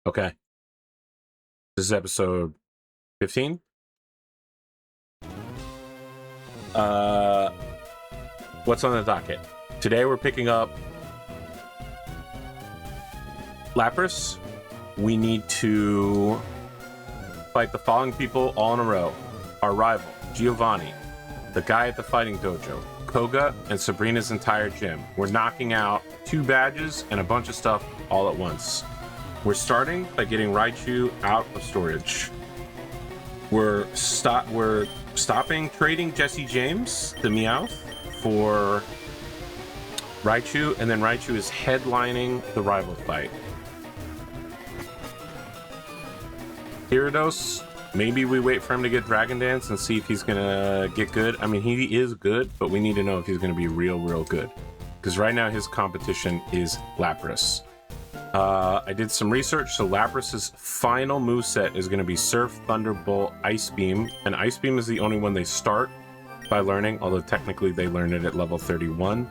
Okay. This is episode 15. What's on the docket? Today we're picking up Lapras. We need to fight the following people all in a row. Our rival, Giovanni, the guy at the fighting dojo, Koga, and Sabrina's entire gym. We're knocking out 2 badges and a bunch of stuff all at once. We're starting by getting Raichu out of storage. We're stopping trading Jesse James, the Meowth, for Raichu, and then Raichu is headlining the rival fight. Gyarados, maybe we wait for him to get Dragon Dance and see if he's gonna get good. I mean, he is good, but we need to know if he's gonna be real good. Because right now his competition is Lapras. I did some research, so Lapras's final moveset is going to be Surf, Thunderbolt, Ice Beam, and Ice Beam is the only one they start by learning, although technically they learn it at level 31,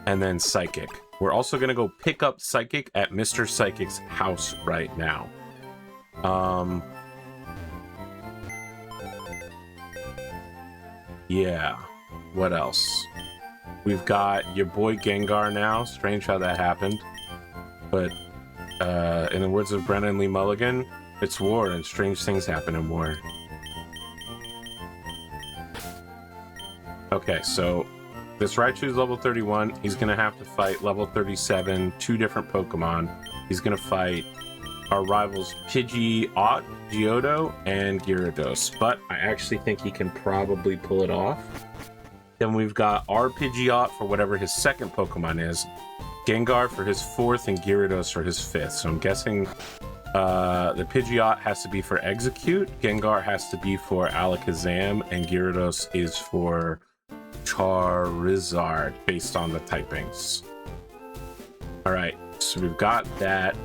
and then Psychic. We're also going to go pick up Psychic at Mr. Psychic's house right now. Yeah, what else? We've got your boy Gengar now. Strange how that happened, but in the words of Brennan Lee Mulligan, it's war and strange things happen in war. Okay, so this Raichu is level 31. He's going to have to fight level 37, 2 different Pokemon. He's going to fight our rivals Pidgeot, Geodo, and Gyarados, but I actually think he can probably pull it off. Then we've got our Pidgeot for whatever his second Pokemon is, Gengar for his 4th, and Gyarados for his 5th. So I'm guessing the Pidgeot has to be for Execute, Gengar has to be for Alakazam, and Gyarados is for Charizard, based on the typings. Alright, so we've got that.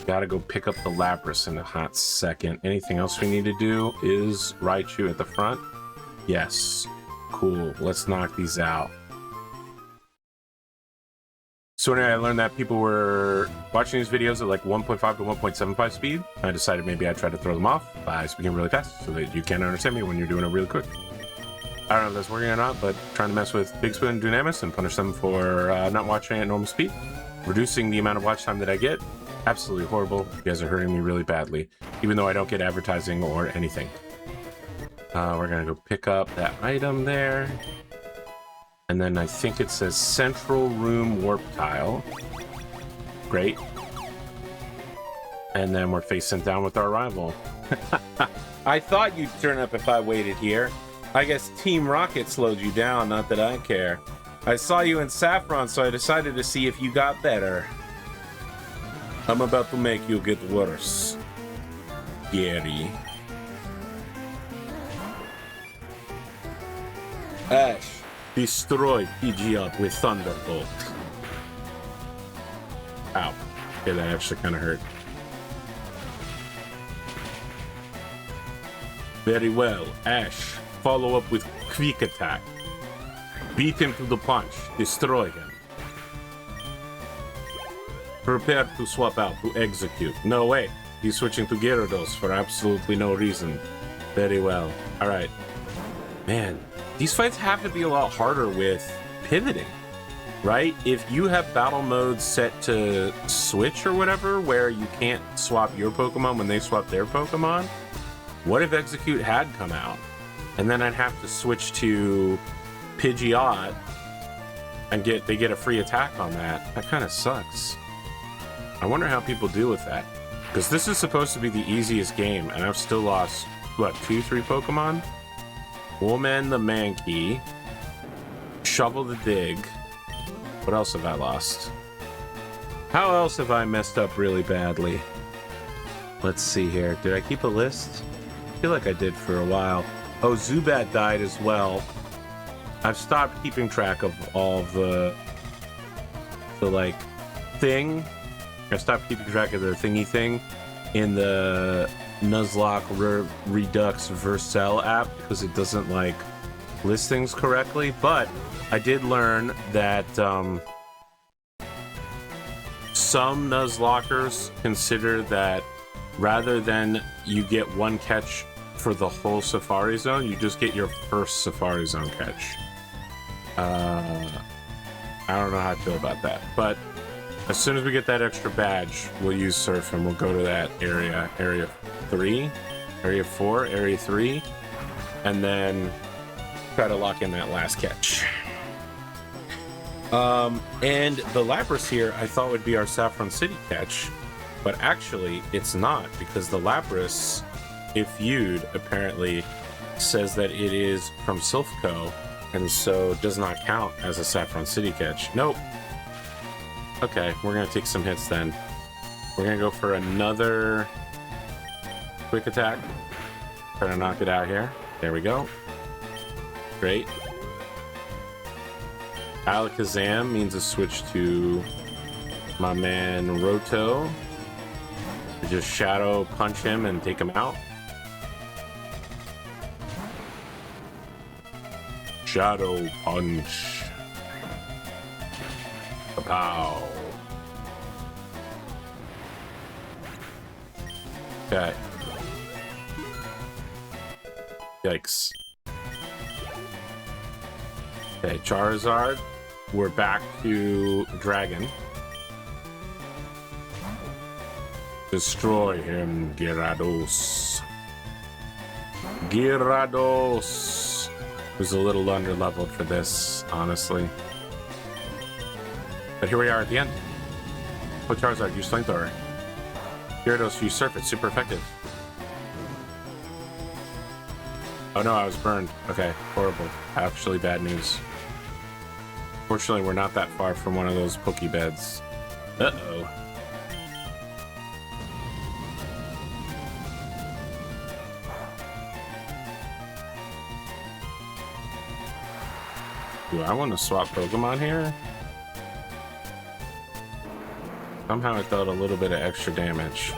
Gotta go pick up the Lapras in a hot second. Anything else we need to do is Raichu at the front. Yes. Cool. Let's knock these out. So anyway, I learned that people were watching these videos at like 1.5 to 1.75 speed. I decided maybe I'd try to throw them off by speaking really fast so that you can understand me when you're doing it really quick. I don't know if that's working or not, but trying to mess with Big Spoon and Dunamis and punish them for not watching at normal speed. Reducing the amount of watch time that I get. Absolutely horrible. You guys are hurting me really badly, even though I don't get advertising or anything. We're gonna go pick up that item there. And then I think it says Central Room Warp Tile. Great. And then we're facing down with our rival. I thought you'd turn up if I waited here. I guess Team Rocket slowed you down, not that I care. I saw you in Saffron, so I decided to see if you got better. I'm about to make you get worse, Gary. Ash, destroy Pidgeot with Thunderbolt. Ow. Okay, that actually kind of hurt. Very well. Ash, follow up with Quick Attack. Beat him to the punch. Destroy him. Prepare to swap out to Execute. No way. He's switching to Gyarados for absolutely no reason. Very well. Alright. Man, these fights have to be a lot harder with pivoting, right? If you have battle modes set to switch or whatever, where you can't swap your Pokemon when they swap their Pokemon, what if Execute had come out? And then I'd have to switch to Pidgeot and they get a free attack on that. That kind of sucks. I wonder how people deal with that. Because this is supposed to be the easiest game, and I've still lost, what, 2-3 Pokemon? Woolman the Mankey. Shovel the Dig. What else have I lost? How else have I messed up really badly? Let's see here. Did I keep a list? I feel like I did for a while. Oh, Zubat died as well. I've stopped keeping track of all the like, thing. I've stopped keeping track of the thingy thing in the Nuzlocke Redux Vercel app because it doesn't like list things correctly, but I did learn that some Nuzlockers consider that rather than you get one catch for the whole Safari Zone, you just get your first Safari Zone catch. I don't know how I feel about that, but as soon as we get that extra badge, we'll use Surf and we'll go to that area, Area 3, Area 4, Area 3, and then try to lock in that last catch. And the Lapras here I thought would be our Saffron City catch, but actually it's not, because the Lapras, if viewed, apparently says that it is from Silphco, and so does not count as a Saffron City catch. Nope. Okay, we're gonna take some hits then. We're gonna go for another quick attack. Try to knock it out here. There we go. Great. Alakazam means a switch to my man Roto. We just Shadow Punch him and take him out. Shadow Punch. Pow. Okay. Yikes. Okay, Charizard. We're back to Dragon. Destroy him, Gyarados. Gyarados. Who's a little under-leveled for this, honestly. But here we are at the end. Oh, Charizard, use Flamethrower. Gyarados, use Surf. It's super effective. Oh no, I was burned. Okay, horrible. Actually bad news. Fortunately, we're not that far from one of those Pokebeds. Uh-oh. Do I want to swap Pokemon here? Somehow I dealt a little bit of extra damage.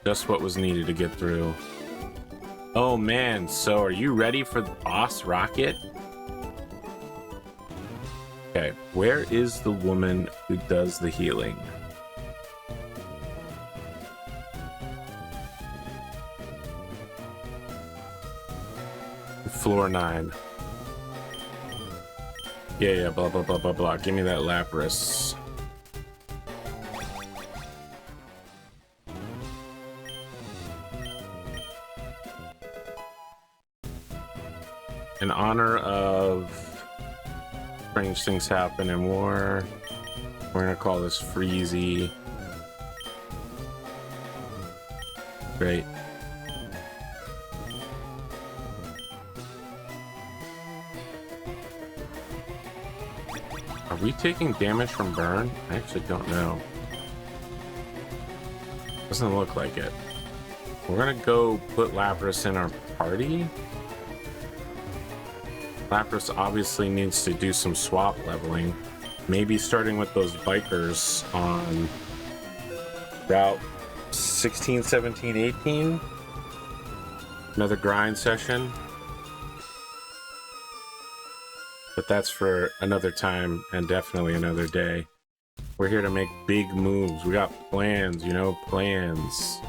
Just what was needed to get through. Oh man, so are you ready for the boss Rocket? Okay, where is the woman who does the healing? Floor 9. Yeah, blah, blah, blah, blah, blah. Give me that Lapras. In honor of strange things happen in war, we're gonna call this Freezy. Great. Are we taking damage from burn? I actually don't know. Doesn't look like it. We're gonna go put Lapras in our party. Lapras obviously needs to do some swap leveling. Maybe starting with those bikers on Route 16, 17, 18. Another grind session. But that's for another time and definitely another day. We're here to make big moves. We got plans, you know, plans.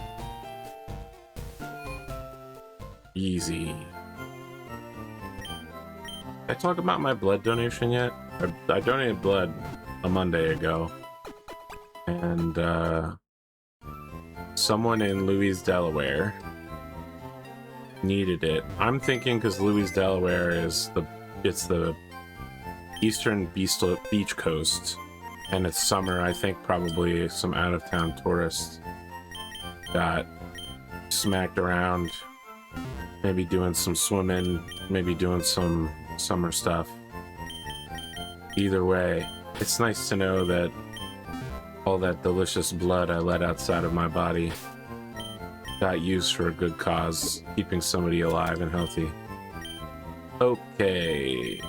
Easy. Did I talk about my blood donation yet? I donated blood a Monday ago. And someone in Louise, Delaware needed it. I'm thinking because Louise, Delaware is the eastern beach coast, and it's summer. I think probably some out-of-town tourists got smacked around, maybe doing some swimming, maybe doing some summer stuff. Either way, it's nice to know that all that delicious blood I let outside of my body got used for a good cause, keeping somebody alive and healthy. Okay,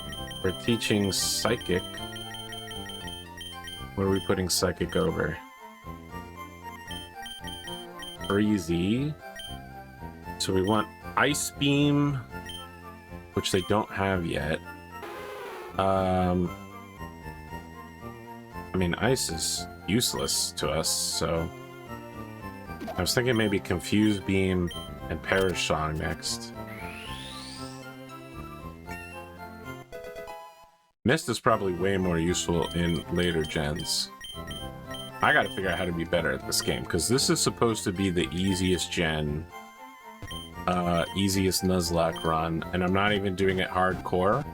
we're teaching Psychic. What are we putting Psychic over? Breezy. So we want Ice Beam, which they don't have yet. I mean, ice is useless to us, so I was thinking maybe Confuse Beam and Perish Song next. Mist is probably way more useful in later gens. I gotta figure out how to be better at this game, because this is supposed to be the easiest gen, easiest Nuzlocke run, and I'm not even doing it hardcore.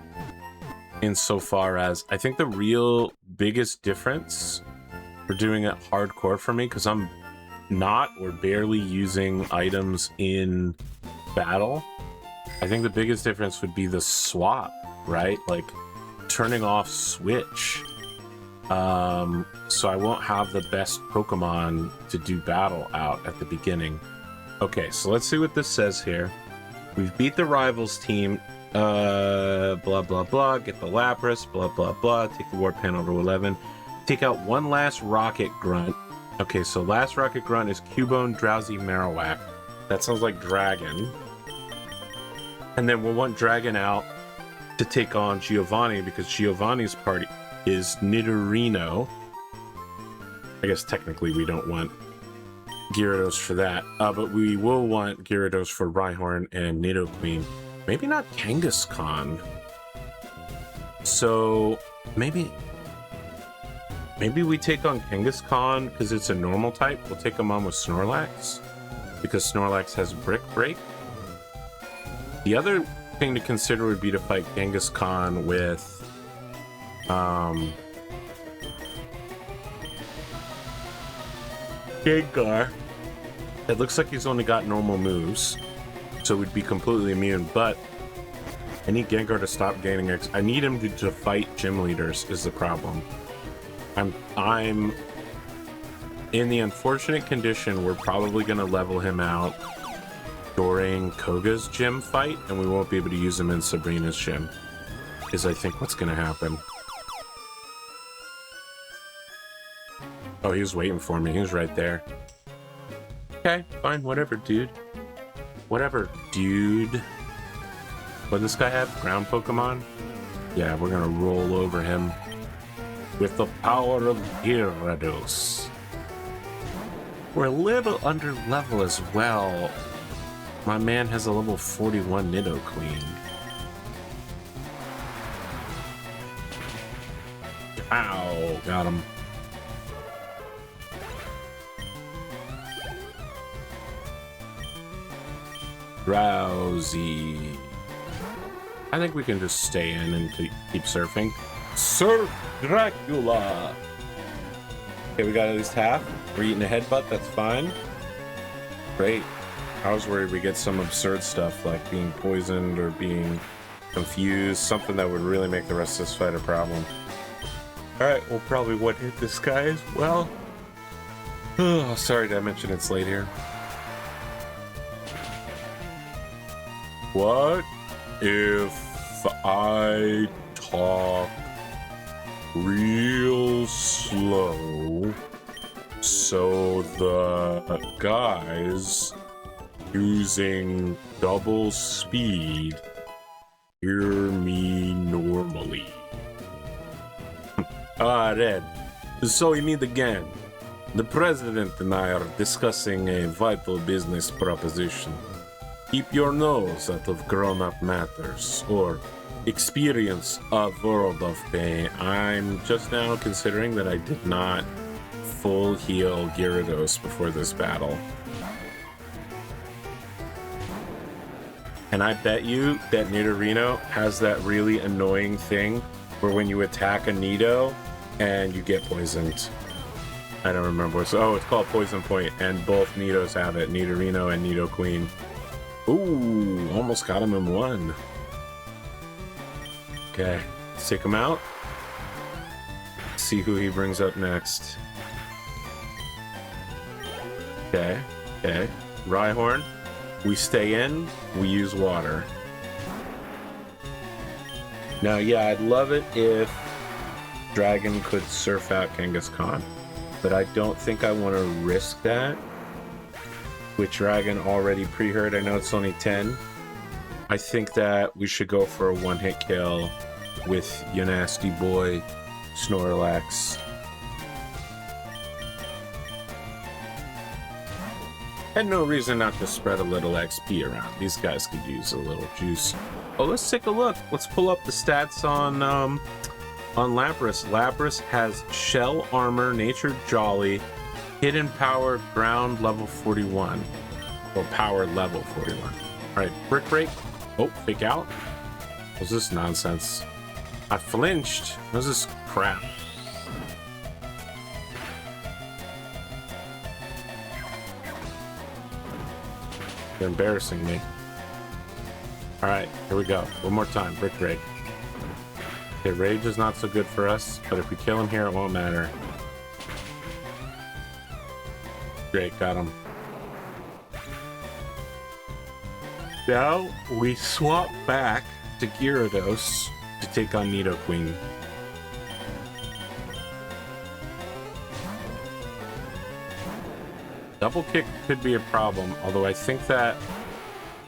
Insofar as, I think the real biggest difference for doing it hardcore for me, because I'm not or barely using items in battle, I think the biggest difference would be the swap, right? Like, turning off switch. So I won't have the best Pokemon to do battle out at the beginning. Okay, so let's see what this says here. We've beat the rivals team, blah, blah, blah, get the Lapras, blah, blah, blah, take the War Panel to 11, take out one last Rocket Grunt. Okay, so last Rocket Grunt is Cubone, Drowsy, Marowak. That sounds like Dragon. And then we'll want Dragon out to take on Giovanni, because Giovanni's party is Nidorino. I guess technically we don't want Gyarados for that, but we will want Gyarados for Rhyhorn and Nidoqueen. Maybe not Kangaskhan. So maybe we take on Kangaskhan because it's a normal type. We'll take him on with Snorlax because Snorlax has Brick Break. The other thing to consider would be to fight Kangaskhan with Gengar. It looks like he's only got normal moves, so we'd be completely immune, but I need Gengar to stop gaining X. I need him to fight gym leaders is the problem. I'm in the unfortunate condition we're probably going to level him out during Koga's gym fight, and we won't be able to use him in Sabrina's gym, is I think what's going to happen. Oh, he was waiting for me. He was right there. Okay, fine, whatever, dude. Whatever, dude. What does this guy have? Ground Pokemon? Yeah, we're gonna roll over him with the power of Gyarados. We're a little under level as well. My man has a level 41 Nidoqueen. Ow, got him. Drowsy. I think we can just stay in and keep surfing. Surf Dracula! Okay, we got at least half. We're eating a headbutt, that's fine. Great. I was worried we get some absurd stuff like being poisoned or being confused, something that would really make the rest of this fight a problem. Alright, we'll probably one-hit this guy as well. Oh, sorry, did I mention it's late here? What if I talk real slow so the guys using double speed hear me normally? Red. So we meet again. The president and I are discussing a vital business proposition. Keep your nose out of grown-up matters, or experience a world of pain. I'm just now considering that I did not full heal Gyarados before this battle. And I bet you that Nidorino has that really annoying thing where when you attack a Nido and you get poisoned. I don't remember what's... Oh, it's called Poison Point, and both Nidos have it, Nidorino and Nidoqueen. Ooh, almost got him in one. Okay, let's take him out. See who he brings up next. Okay. Rhyhorn. We stay in, we use water. Now, yeah, I'd love it if Dragon could surf out Kangaskhan, but I don't think I want to risk that. With Dragon already pre-hurt, I know it's only 10. I think that we should go for a one-hit kill with your nasty boy, Snorlax. Had no reason not to spread a little XP around. These guys could use a little juice. Oh, let's take a look. Let's pull up the stats on Lapras. Lapras has shell armor, nature jolly, hidden power, ground level 41. Or power level 41. Alright, brick break. Oh, fake out. What's this nonsense? I flinched. What's this crap? They're embarrassing me. Alright, here we go. One more time. Brick break. Okay, rage is not so good for us, but if we kill him here, it won't matter. Great, got him. Now we swap back to Gyarados to take on Nidoqueen. Double kick could be a problem, although I think that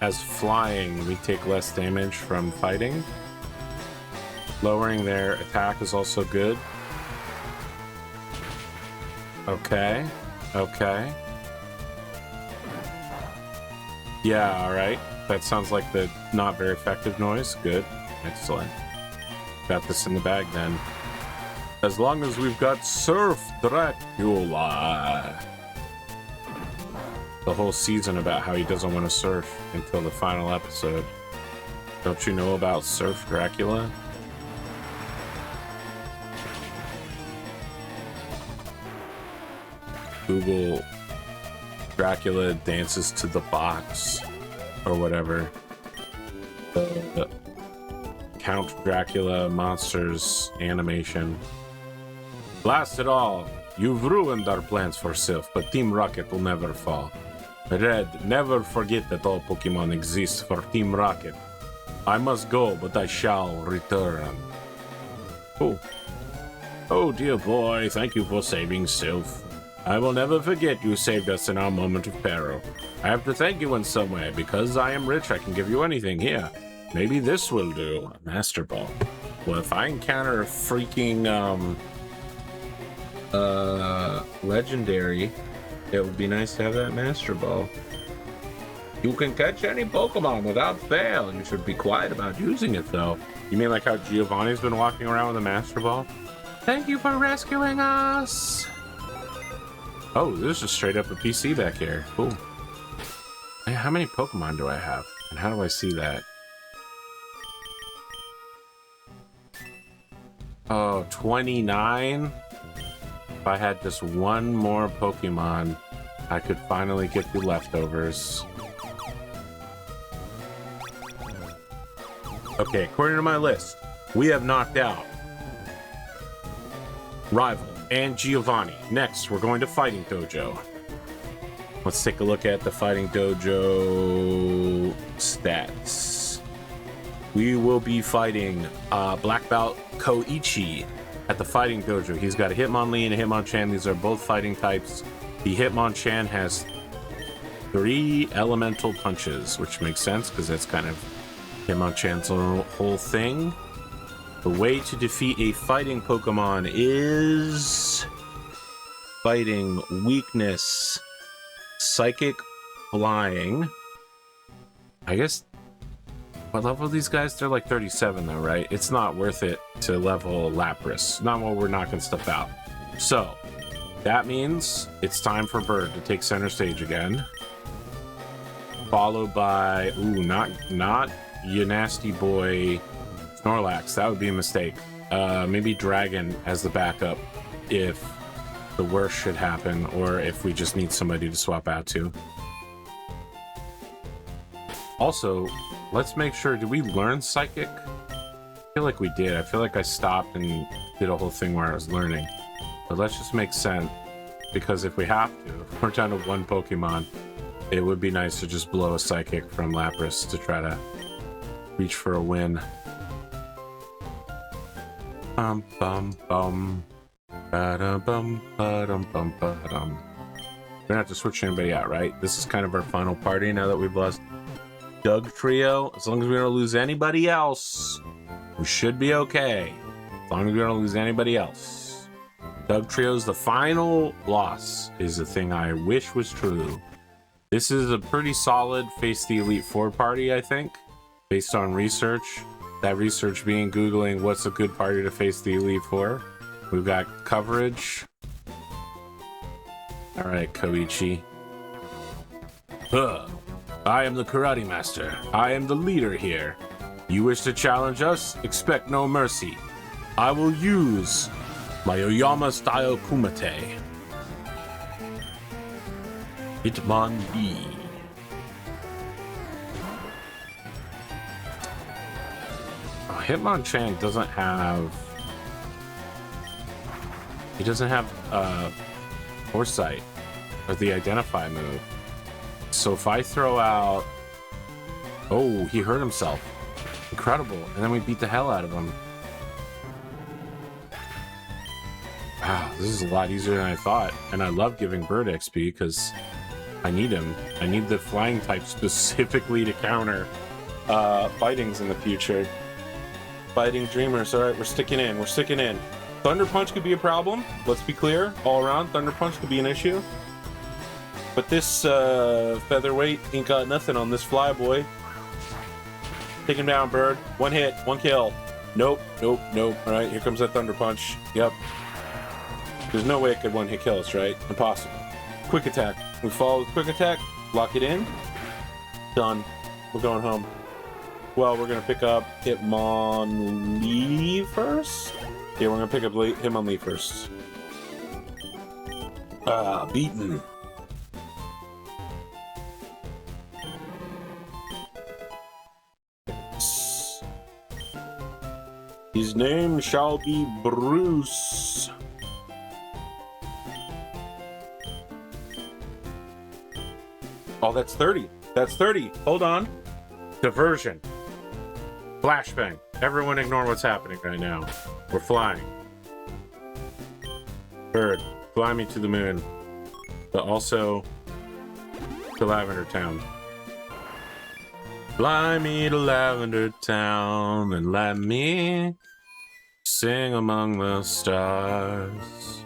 as flying, we take less damage from fighting. Lowering their attack is also good. Okay. Okay. Yeah, alright. That sounds like the not very effective noise. Good. Excellent. Got this in the bag then. As long as we've got Surf Dracula. The whole season about how he doesn't want to surf until the final episode. Don't you know about Surf Dracula? Google Dracula dances to the box or whatever. The Count Dracula monsters animation. Blast it all! You've ruined our plans for Sylph, but Team Rocket will never fall. Red, never forget that all Pokemon exist for Team Rocket. I must go, but I shall return. Oh. Oh, dear boy, thank you for saving Sylph. I will never forget you saved us in our moment of peril. I have to thank you in some way. Because I am rich, I can give you anything. Here, maybe this will do. A Master Ball. Well, if I encounter a freaking, legendary, it would be nice to have that Master Ball. You can catch any Pokemon without fail. You should be quiet about using it, though. You mean like how Giovanni's been walking around with a Master Ball? Thank you for rescuing us! Oh, this is just straight up a PC back here. Cool. Hey, how many Pokemon do I have? And how do I see that? Oh, 29? If I had just one more Pokemon, I could finally get the leftovers. Okay, according to my list, we have knocked out Rival and Giovanni. Next, we're going to Fighting Dojo. Let's take a look at the Fighting Dojo stats. We will be fighting Black Belt Koichi at the Fighting Dojo. He's got a Hitmonlee and a Hitmonchan. These are both fighting types. The Hitmonchan has 3 elemental punches, which makes sense because that's kind of Hitmonchan's whole thing. The way to defeat a fighting Pokemon is fighting weakness, psychic, flying. I guess, what level are these guys? They're like 37 though, right? It's not worth it to level Lapras. Not while we're knocking stuff out. So, that means it's time for Bird to take center stage again. Followed by, ooh, not you nasty boy Snorlax. That would be a mistake. Maybe Dragon as the backup if the worst should happen, or if we just need somebody to swap out to. Also, let's make sure, did we learn Psychic? I feel like we did. I feel like I stopped and did a whole thing where I was learning. But let's just make sense, because if we have to, if we're down to one Pokemon, it would be nice to just blow a Psychic from Lapras to try to reach for a win. Bum bum bum. Ba-dum, ba-dum, bum, ba-dum. We don't have to switch anybody out, right? This is kind of our final party now that we've lost Doug Trio. As long as we don't lose anybody else, we should be okay. As long as we don't lose anybody else. Doug Trio's the final loss is the thing I wish was true. This is a pretty solid Face the Elite Four party, I think, based on research. That research being Googling what's a good party to face the Elite Four. We've got coverage. All right, Koichi. I am the karate master. I am the leader here. You wish to challenge us? Expect no mercy. I will use my Oyama-style Kumite. Hitmonlee. Oh, Hitmonchan doesn't have... He doesn't have Foresight or the Identify move. So if I throw out... Oh, he hurt himself. Incredible. And then we beat the hell out of him. Wow, this is a lot easier than I thought. And I love giving Bird XP because I need him. I need the flying type specifically to counter fightings in the future. Fighting Dreamers. Alright, we're sticking in. We're sticking in. Thunder Punch could be a problem. Let's be clear. All around, Thunder Punch could be an issue. But this featherweight ain't got nothing on this Flyboy. Take him down, Bird. One hit, one kill. Nope, nope, nope. Alright, here comes that Thunder Punch. Yep. There's no way it could one-hit kill us, right? Impossible. Quick attack. We follow with quick attack. Lock it in. Done. We're going home. Well, we're going to pick up Hitmonlee first? Yeah, we're going to pick up Hitmonlee first. Beaten. His name shall be Bruce. Oh, that's 30. That's 30. Hold on. Diversion. Flashbang. Everyone ignore what's happening right now. We're flying. Bird, fly me to the moon. But also to Lavender Town. Fly me to Lavender Town and let me sing among the stars.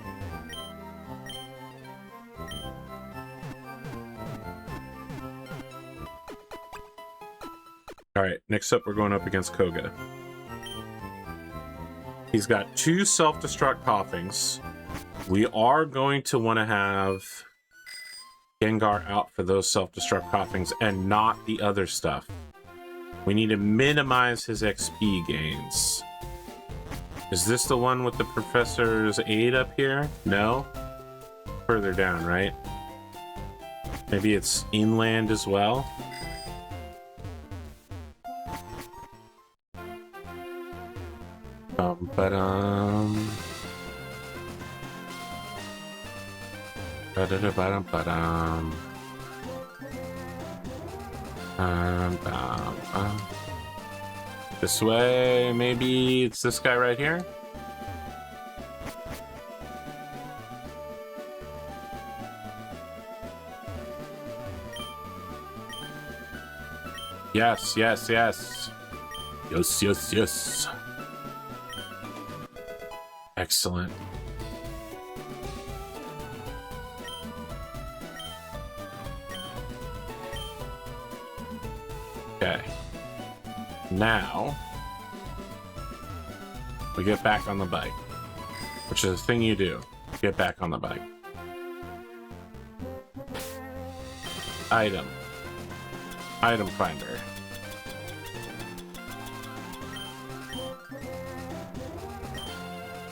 Alright, next up we're going up against Koga. He's got 2 self-destruct coughings. We are going to want to have Gengar out for those self-destruct coughings and not the other stuff. We need to minimize his XP gains. Is this the one with the Professor's Aid up here? No? Further down, right? Maybe it's inland as well? Ba-dum. Ba-da-da-ba-dum-ba-dum. This way, maybe it's this guy right here? Yes, yes, yes. Yes, yes, yes. Excellent. Okay. Now, we get back on the bike, which is the thing you do. Get back on the bike. Item. Item finder.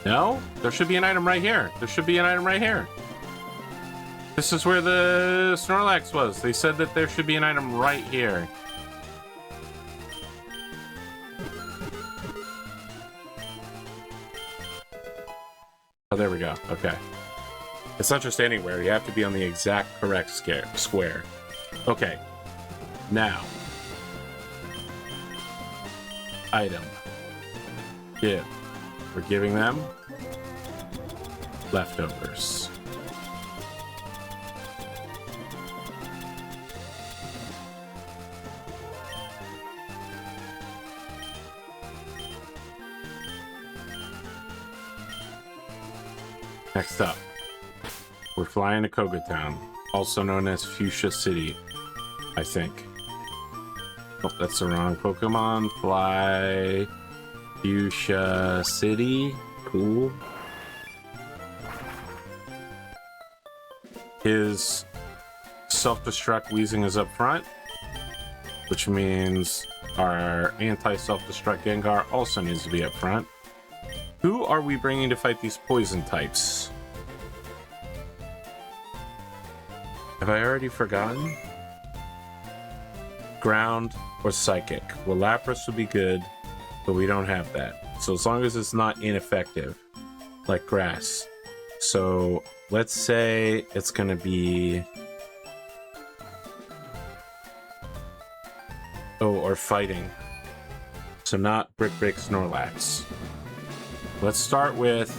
No? There should be an item right here. There should be an item right here. This is where the Snorlax was. They said that there should be an item right here. Oh, there we go. Okay. It's not just anywhere. You have to be on the exact correct square. Okay. Now. Item. Give. We're giving them leftovers. Next up, we're flying to Koga Town. also known as Fuchsia City, I think. Oh, that's the wrong Pokemon. Fly Fuchsia City. Cool. His self-destruct Weezing is up front, which means our anti-self-destruct Gengar also needs to be up front. Who are we bringing to fight these poison types? Have I already forgotten? Ground or Psychic? Well, Lapras would be good, but we don't have that. So as long as it's not ineffective, like Grass. So let's say it's gonna be... Oh, or Fighting. So not Brick Break Snorlax. Let's start with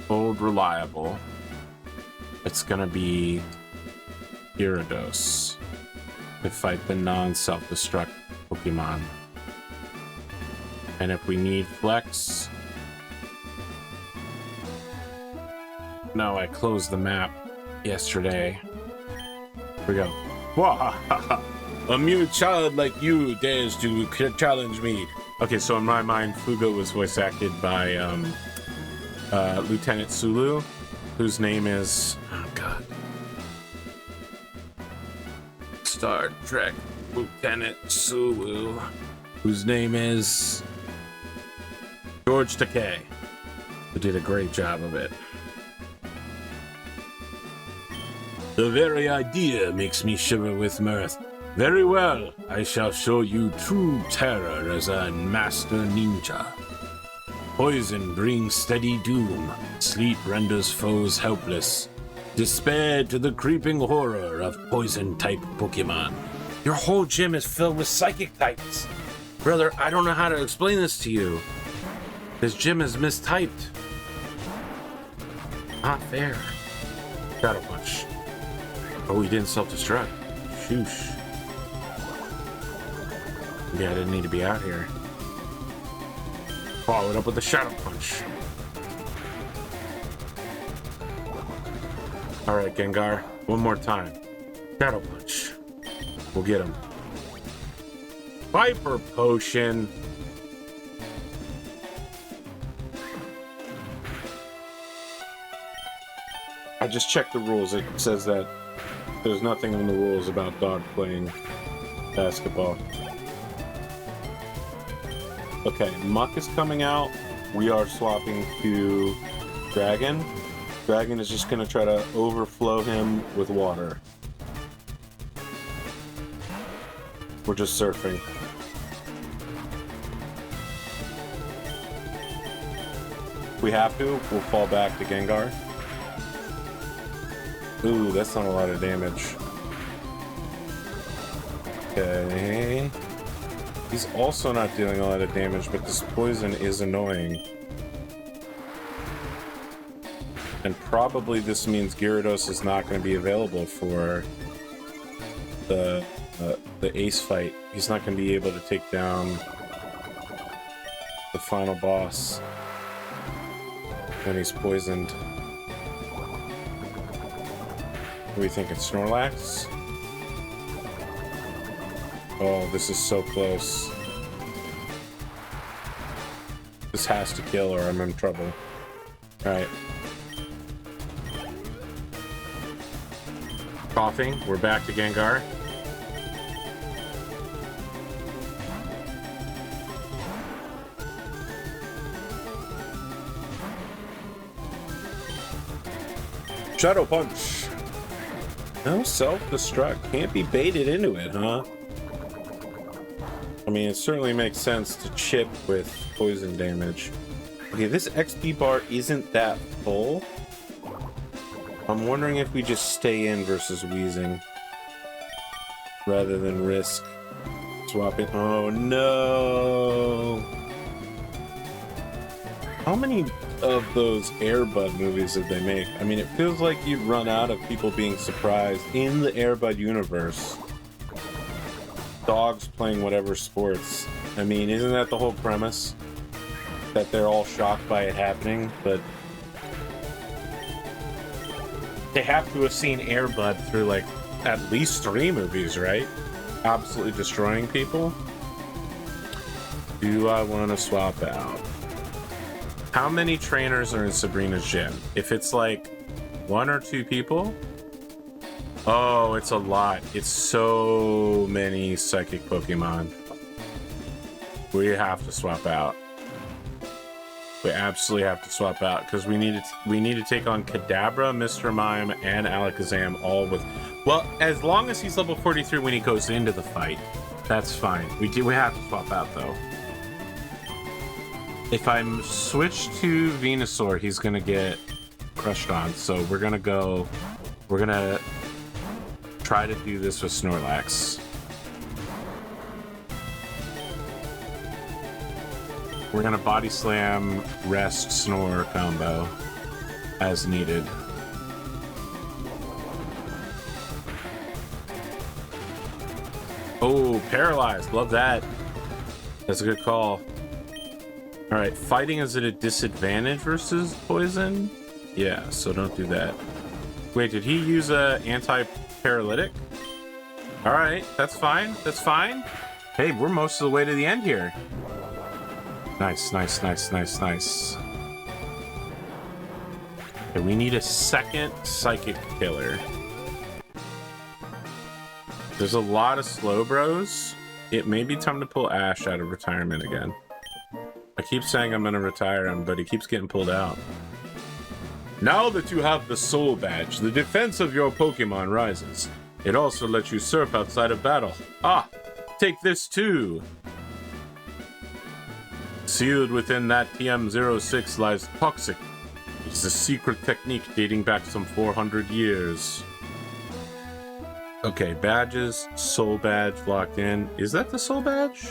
Old Reliable. It's gonna be Gyarados to fight the non-self-destruct Pokemon. And if we need Flex... No, I closed the map yesterday. Here we go. A mere child like you dares to challenge me. Okay, so in my mind, Fugo was voice acted by Lieutenant Sulu, whose name is... Oh, God. Star Trek Lieutenant Sulu, whose name is George Takei, who did a great job of it. The very idea makes me shiver with mirth. Very well, I shall show you true terror as a master ninja. Poison brings steady doom, sleep renders foes helpless. Despair to the creeping horror of poison-type Pokemon. Your whole gym is filled with psychic types. Brother, I don't know how to explain this to you. This gym is mistyped. Not fair. Shadow Punch. Oh, he didn't self-destruct. Shoosh. Yeah, I didn't need to be out here. Follow it up with the Shadow Punch. Alright, Gengar. One more time. Shadow Punch. We'll get him. Viper Potion. I just checked the rules. It says that there's nothing in the rules about dog playing basketball. Okay, Muck is coming out. We are swapping to Dragon. Dragon is just going to try to overflow him with water. We're just surfing. If we have to, we'll fall back to Gengar. Ooh, that's not a lot of damage. Okay. He's also not dealing a lot of damage, but this poison is annoying. And probably this means Gyarados is not going to be available for the ace fight. He's not going to be able to take down the final boss when he's poisoned. What do we think? It's Snorlax? Oh, this is so close. This has to kill or I'm in trouble. Alright. Coughing. We're back to Gengar. Shadow Punch. No self-destruct. Can't be baited into it, huh? I mean, it certainly makes sense to chip with poison damage. Okay, this XP bar isn't that full. I'm wondering if we just stay in versus Weezing rather than risk swapping. Oh no! How many of those Air Bud movies did they make? I mean, it feels like you'd run out of people being surprised in the Air Bud universe. Dogs playing whatever sports. I mean, isn't that the whole premise? That they're all shocked by it happening, but They have to have seen Air Bud through like at least 3 movies, right? Absolutely destroying people. Do I want to swap out? How many trainers are in Sabrina's gym? If it's like 1 or 2 people, oh, it's a lot. It's so many psychic Pokemon. We have to swap out. We absolutely have to swap out because we need to take on Kadabra, Mr. Mime, and Alakazam all with. Well, as long as he's level 43 when he goes into the fight, that's fine. We have to swap out though. If I switch to Venusaur, he's gonna get crushed on. So we're gonna try to do this with Snorlax. We're gonna body slam, rest, snore combo as needed. Oh, paralyzed. Love that. That's a good call. All right, fighting is at a disadvantage versus poison? Yeah, so don't do that. Wait, did he use a anti-paralytic? All right, that's fine. That's fine. Hey, we're most of the way to the end here. Nice, nice, nice, nice, nice. Okay, we need a second psychic killer. There's a lot of slow bros. It may be time to pull Ash out of retirement again. I keep saying I'm gonna retire him, but he keeps getting pulled out. Now that you have the Soul Badge, the defense of your Pokemon rises. It also lets you surf outside of battle. Ah, take this too. Sealed within that TM06 lies Toxic. It's a secret technique dating back some 400 years. Okay, badges, Soul Badge locked in. Is that the Soul Badge?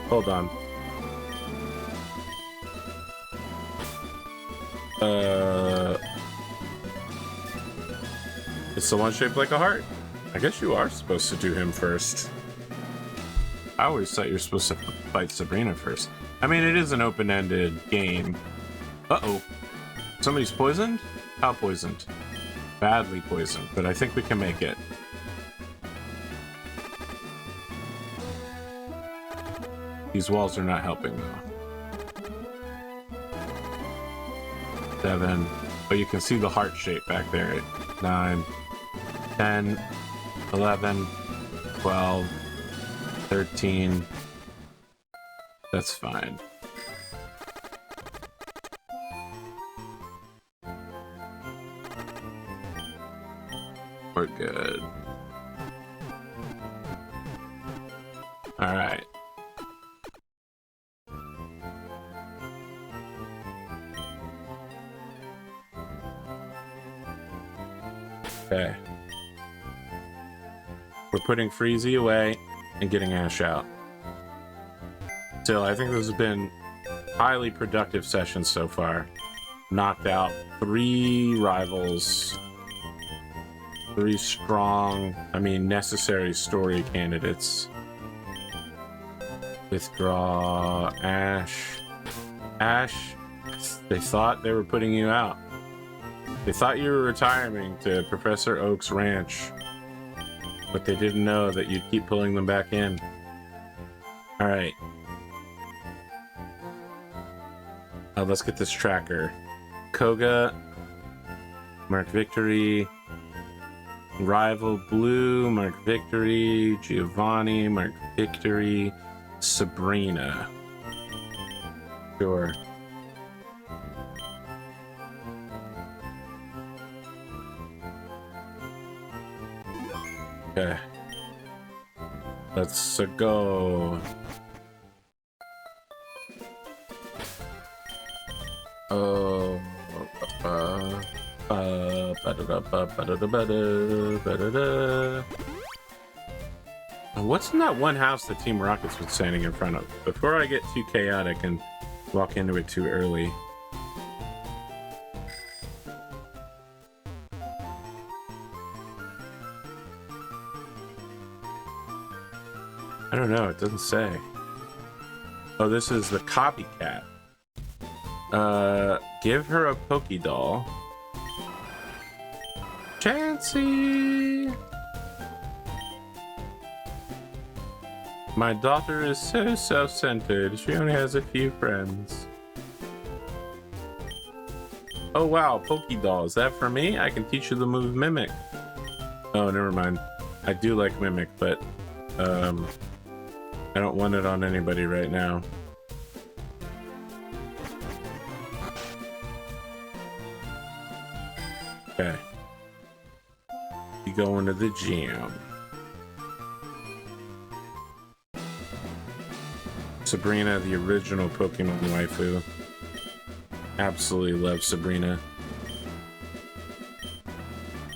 Hold on. It's the one shaped like a heart. I guess you are supposed to do him first. I always thought you were supposed to fight Sabrina first. I mean, it is an open-ended game. Uh-oh. Somebody's poisoned? How poisoned? Badly poisoned, but I think we can make it. These walls are not helping, though. 7. But you can see the heart shape back there. 9, 10, 11, 12, 13. That's fine. We're good. All right. Okay. We're putting Freezy away and getting Ash out. Still, I think this has been highly productive sessions so far. Knocked out 3 rivals. 3 strong, I mean, necessary story candidates. Withdraw Ash. Ash, they thought they were putting you out. They thought you were retiring to Professor Oak's ranch. But they didn't know that you'd keep pulling them back in. Alright. Let's get this tracker. Koga. Mark victory. Rival Blue. Mark victory. Giovanni. Mark victory. Sabrina. Sure. Okay. Let's go. Oh. What's in that one house that Team Rocket's been standing in front of? Before I get too chaotic and walk into it too early. I don't know, it doesn't say. Oh, this is the copycat. Give her a Pokédoll. fancy. My daughter is so self-centered. She only has a few friends. Oh wow, Pokédoll. Is that for me? I can teach you the move Mimic. Oh, never mind. I do like Mimic, but I don't want it on anybody right now. Okay. You go into the gym. Sabrina, the original Pokemon waifu. Absolutely love Sabrina.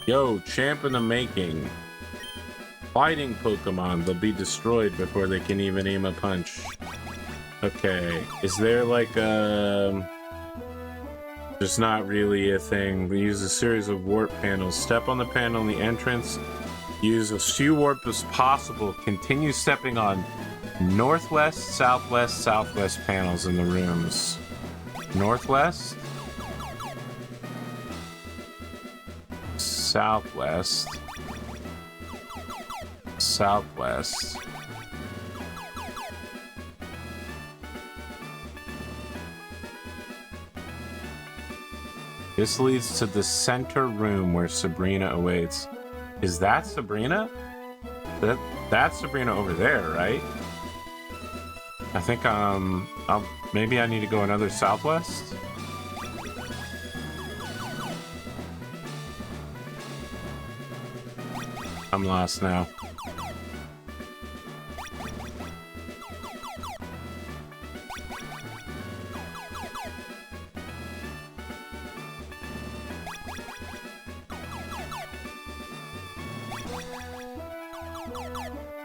Yo, champ in the making. Fighting Pokemon, they'll be destroyed before they can even aim a punch. Okay, is there like a... There's not really a thing. We use a series of warp panels. Step on the panel in the entrance. Use as few warp as possible. Continue stepping on northwest, southwest, southwest panels in the rooms. Northwest. Southwest. Southwest. This leads to the center room where Sabrina awaits. Is that Sabrina? That's Sabrina over there, right? I think maybe I need to go another southwest. I'm lost now.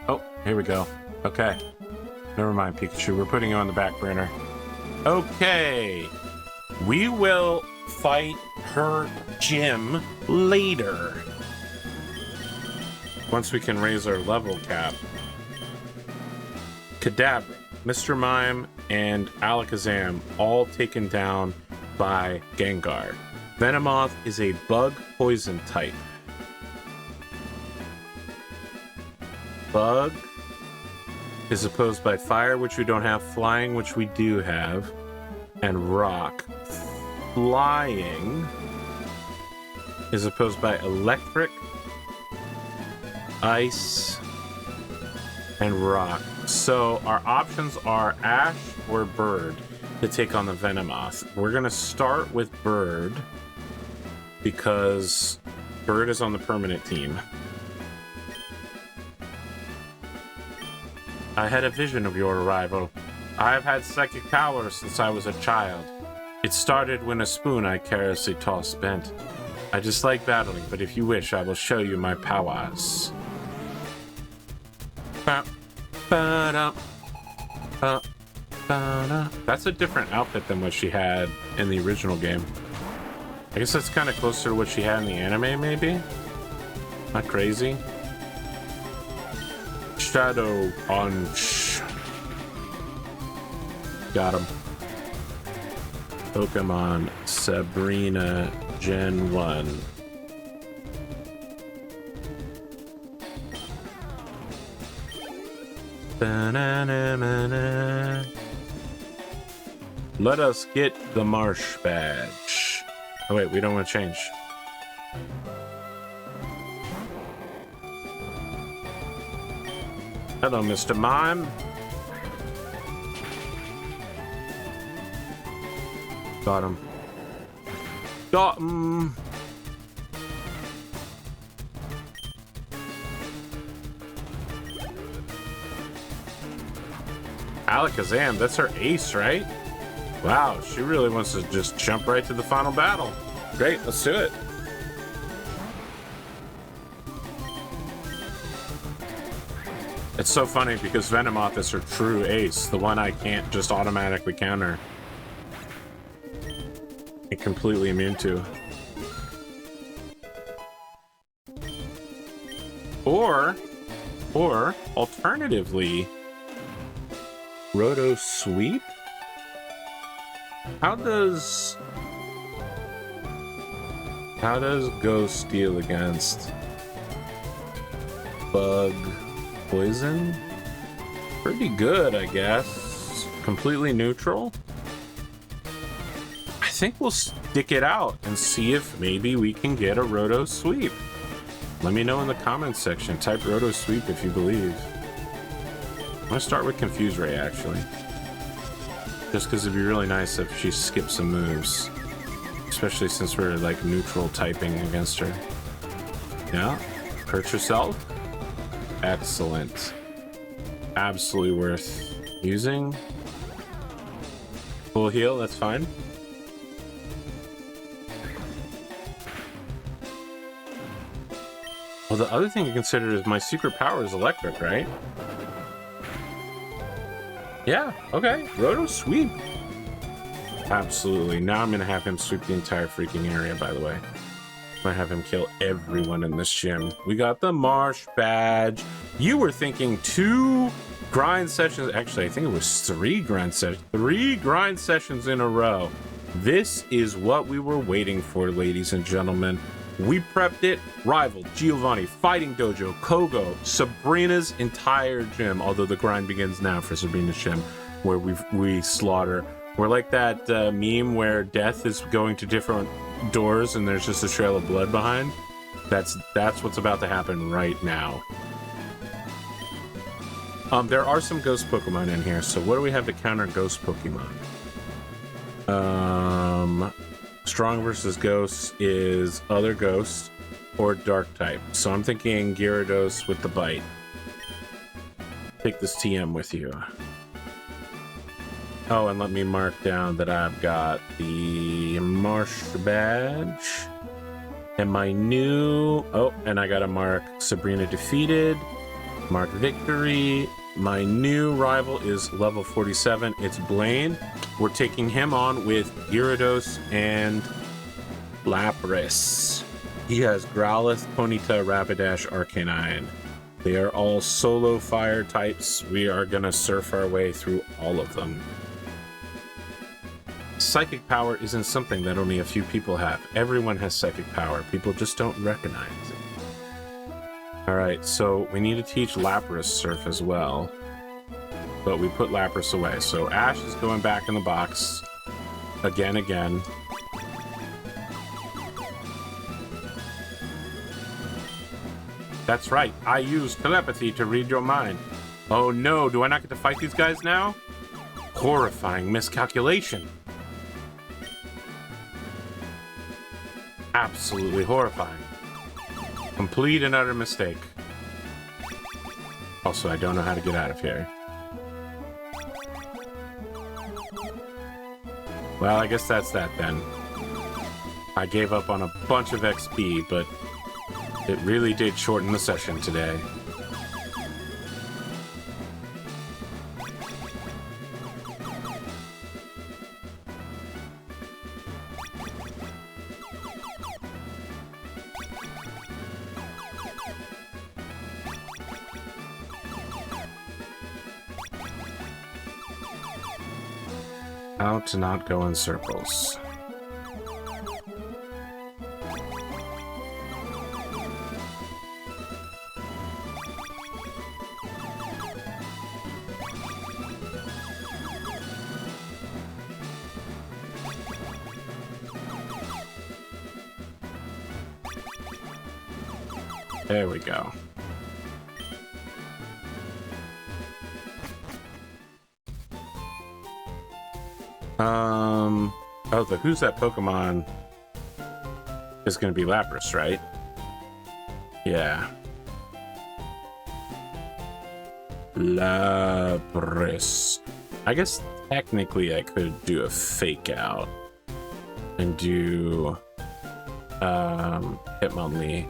Oh, here we go. Okay. Never mind, Pikachu. We're putting you on the back burner. Okay. We will fight her gym later. Once we can raise our level cap. Kadabra, Mr. Mime, and Alakazam all taken down by Gengar. Venomoth is a bug poison type. Bug is opposed by fire, which we don't have, flying, which we do have, and rock. Flying is opposed by electric, ice, and rock. So our options are Ash or Bird to take on the Venomoth. We're gonna start with Bird because Bird is on the permanent team. I had a vision of your arrival. I have had psychic powers since I was a child. It started when a spoon I carelessly tossed bent. I dislike battling, but if you wish, I will show you my powers. That's a different outfit than what she had in the original game. I guess that's kind of closer to what she had in the anime, maybe? Not crazy. Shadow Punch. Got him. Pokemon Sabrina Gen 1. Ba-na-na-na-na. Let us get the Marsh badge. Oh wait, we don't want to change. Hello, Mr. Mime. Got him. Got him. Alakazam, that's her ace, right? Wow, she really wants to just jump right to the final battle. Great, let's do it. It's so funny because Venomoth is her true ace, the one I can't just automatically counter. I'm completely immune to. Or alternatively, Roto Sweep? How does How does Ghost deal against Bug Poison? Pretty good, I guess. Completely neutral. I think we'll stick it out and see if maybe we can get a Roto Sweep. Let me know in the comments section. Type Roto Sweep if you believe. I'm gonna start with Confuse Ray, actually. Just because it'd be really nice if she skips some moves. Especially since we're like neutral typing against her. Yeah, hurt yourself. Excellent. Absolutely worth using. Full heal, that's fine. Well, the other thing to consider is my secret power is electric, right? Yeah, okay. Roto Sweep. Absolutely. Now I'm going to have him sweep the entire freaking area, by the way. I'm going to have him kill everyone in this gym. We got the Marsh badge. You were thinking 2 grind sessions. Actually, I think it was 3 grind sessions. 3 grind sessions in a row. This is what we were waiting for, ladies and gentlemen. We prepped it. Rival, Giovanni, Fighting Dojo, Kogo, Sabrina's entire gym. Although the grind begins now for Sabrina's gym, where we slaughter. We're like that meme where death is going to different doors and there's just a trail of blood behind. That's what's about to happen right now. There are some ghost Pokemon in here. So what do we have to counter ghost Pokemon? Strong versus Ghost is other ghosts or dark type. So I'm thinking Gyarados with the bite. Take this TM with you. Oh, and let me mark down that I've got the Marsh badge. And my new... Oh, and I gotta mark Sabrina defeated. Mark victory. My new rival is level 47. It's Blaine. We're taking him on with Gyarados and Lapras. He has Growlithe, Ponyta, Rapidash, Arcanine. They are all solo fire types. We are gonna surf our way through all of them. Psychic power isn't something that only a few people have. Everyone has psychic power. People just don't recognize it. Alright, so we need to teach Lapras Surf as well. But we put Lapras away. So Ash is going back in the box. Again. That's right. I use telepathy to read your mind. Oh no, do I not get to fight these guys now? Horrifying miscalculation. Absolutely horrifying. Complete and utter mistake. Also, I don't know how to get out of here. Well, I guess that's that then. I gave up on a bunch of XP, but it really did shorten the session today. How to not go in circles. There we go. Oh, the Who's That Pokemon is going to be Lapras, right? Yeah. Lapras. I guess technically I could do a fake out and do Hitmonlee.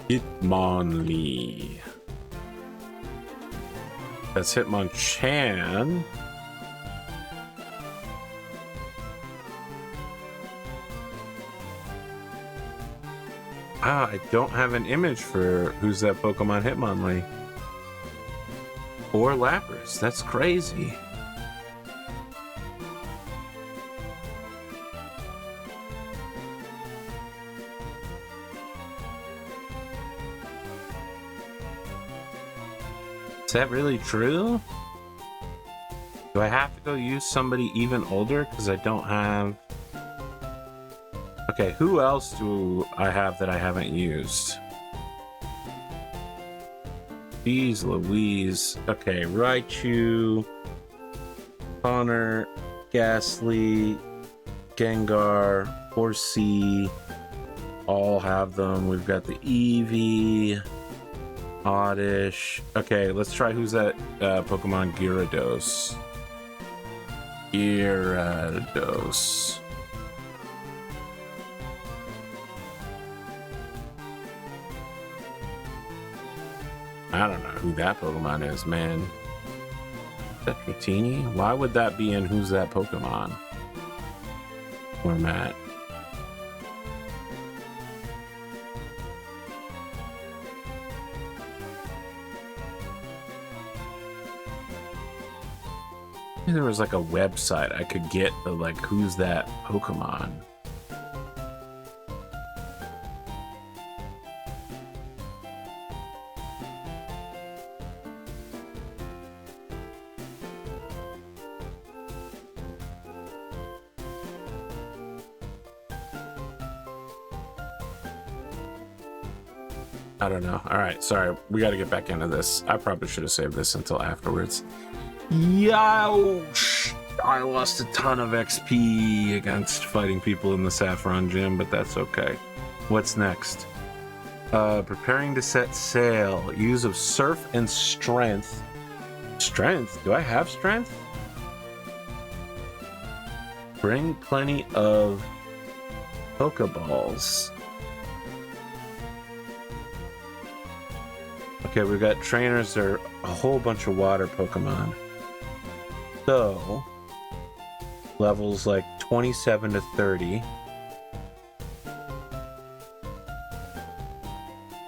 Hitmonlee. That's Hitmonchan. Ah, I don't have an image for Who's That Pokemon Hitmonlee. Or Lapras. That's crazy. Is that really true? Do I have to go use somebody even older? Because I don't have... Okay, who else do I have that I haven't used? Jeez Louise. Okay, Raichu, Connor, Ghastly, Gengar, Horsey, all have them. We've got the Eevee, Oddish. Okay, let's try who's that Pokemon Gyarados. Gyarados. I don't know who that Pokemon is, man. Is that Dratini? Why would that be in Who's That Pokemon? Or Matt? Maybe there was like a website I could get the like Who's That Pokemon. I don't know. All right, sorry. We got to get back into this. I probably should have saved this until afterwards. Youch! I lost a ton of XP against fighting people in the Saffron Gym, but that's okay. What's next? Preparing to set sail. Use of Surf and Strength. Strength? Do I have Strength? Bring plenty of Pokeballs. Okay, we've got trainers. There are a whole bunch of water Pokemon. So, levels like 27 to 30.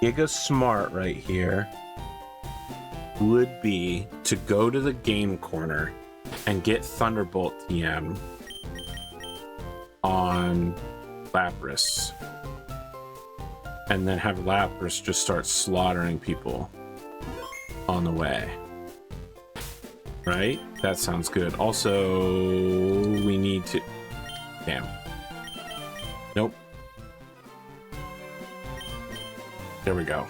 Giga Smart right here would be to go to the game corner and get Thunderbolt TM on Lapras. And then have Lapras just start slaughtering people on the way. Right? That sounds good. Also, we need to... Damn. Nope. There we go.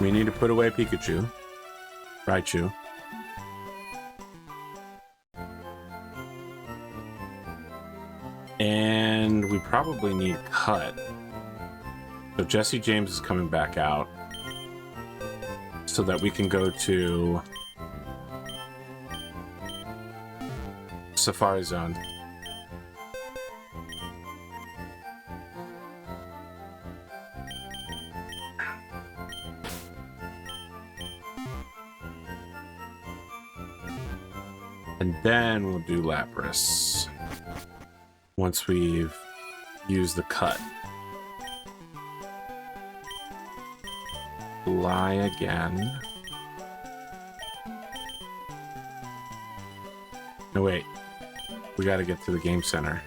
We need to put away Pikachu. Raichu. And we probably need Cut. So Jesse James is coming back out so that we can go to Safari Zone. And then we'll do Lapras once we've used the Cut. Fly again. No, wait. We gotta get to the game center.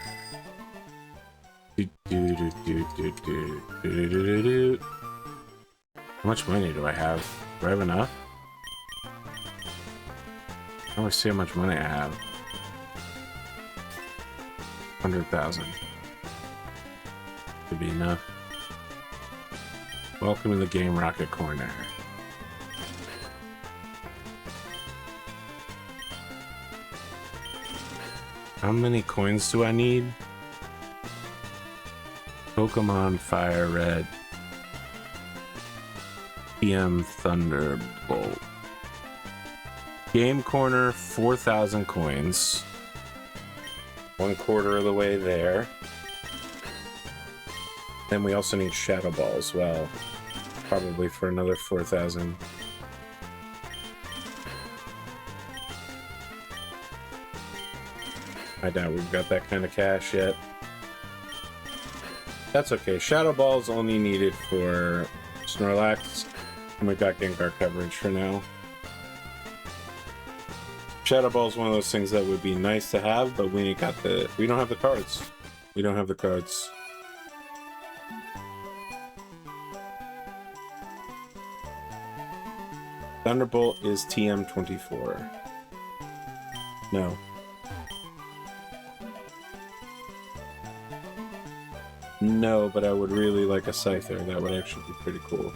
How much money do I have? Do I have enough? I don't see how much money I have. 100,000. Should be enough. Welcome to the Game Rocket Corner. How many coins do I need? Pokemon FireRed. PM Thunderbolt. Game Corner, 4,000 coins. 1/4 of the way there. Then we also need Shadow Ball as well. Probably for another 4,000. I doubt we've got that kind of cash yet. That's okay. Shadow Ball is only needed for Snorlax, and we've got Gengar coverage for now. Shadow Ball is one of those things that would be nice to have, but we don't have the cards. We don't have the cards. Thunderbolt is TM24. No. No, but I would really like a Scyther. That would actually be pretty cool.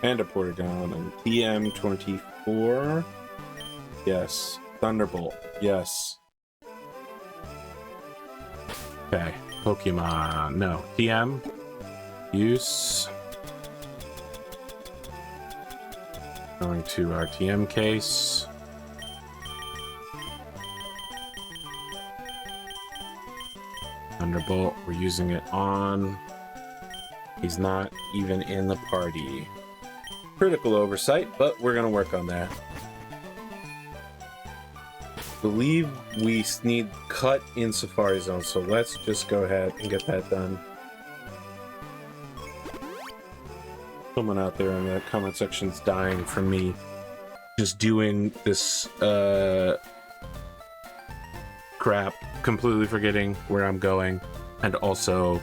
And a Portagon. And TM24. Yes. Thunderbolt. Yes. Okay. Pokemon. No. TM. Use. Going to our TM case. Thunderbolt. We're using it on. He's not even in the party. Critical oversight, but we're going to work on that. Believe we need cut in Safari Zone, so let's just go ahead and get that done. Someone out there in the comment section's dying from me just doing this crap, completely forgetting where I'm going, and also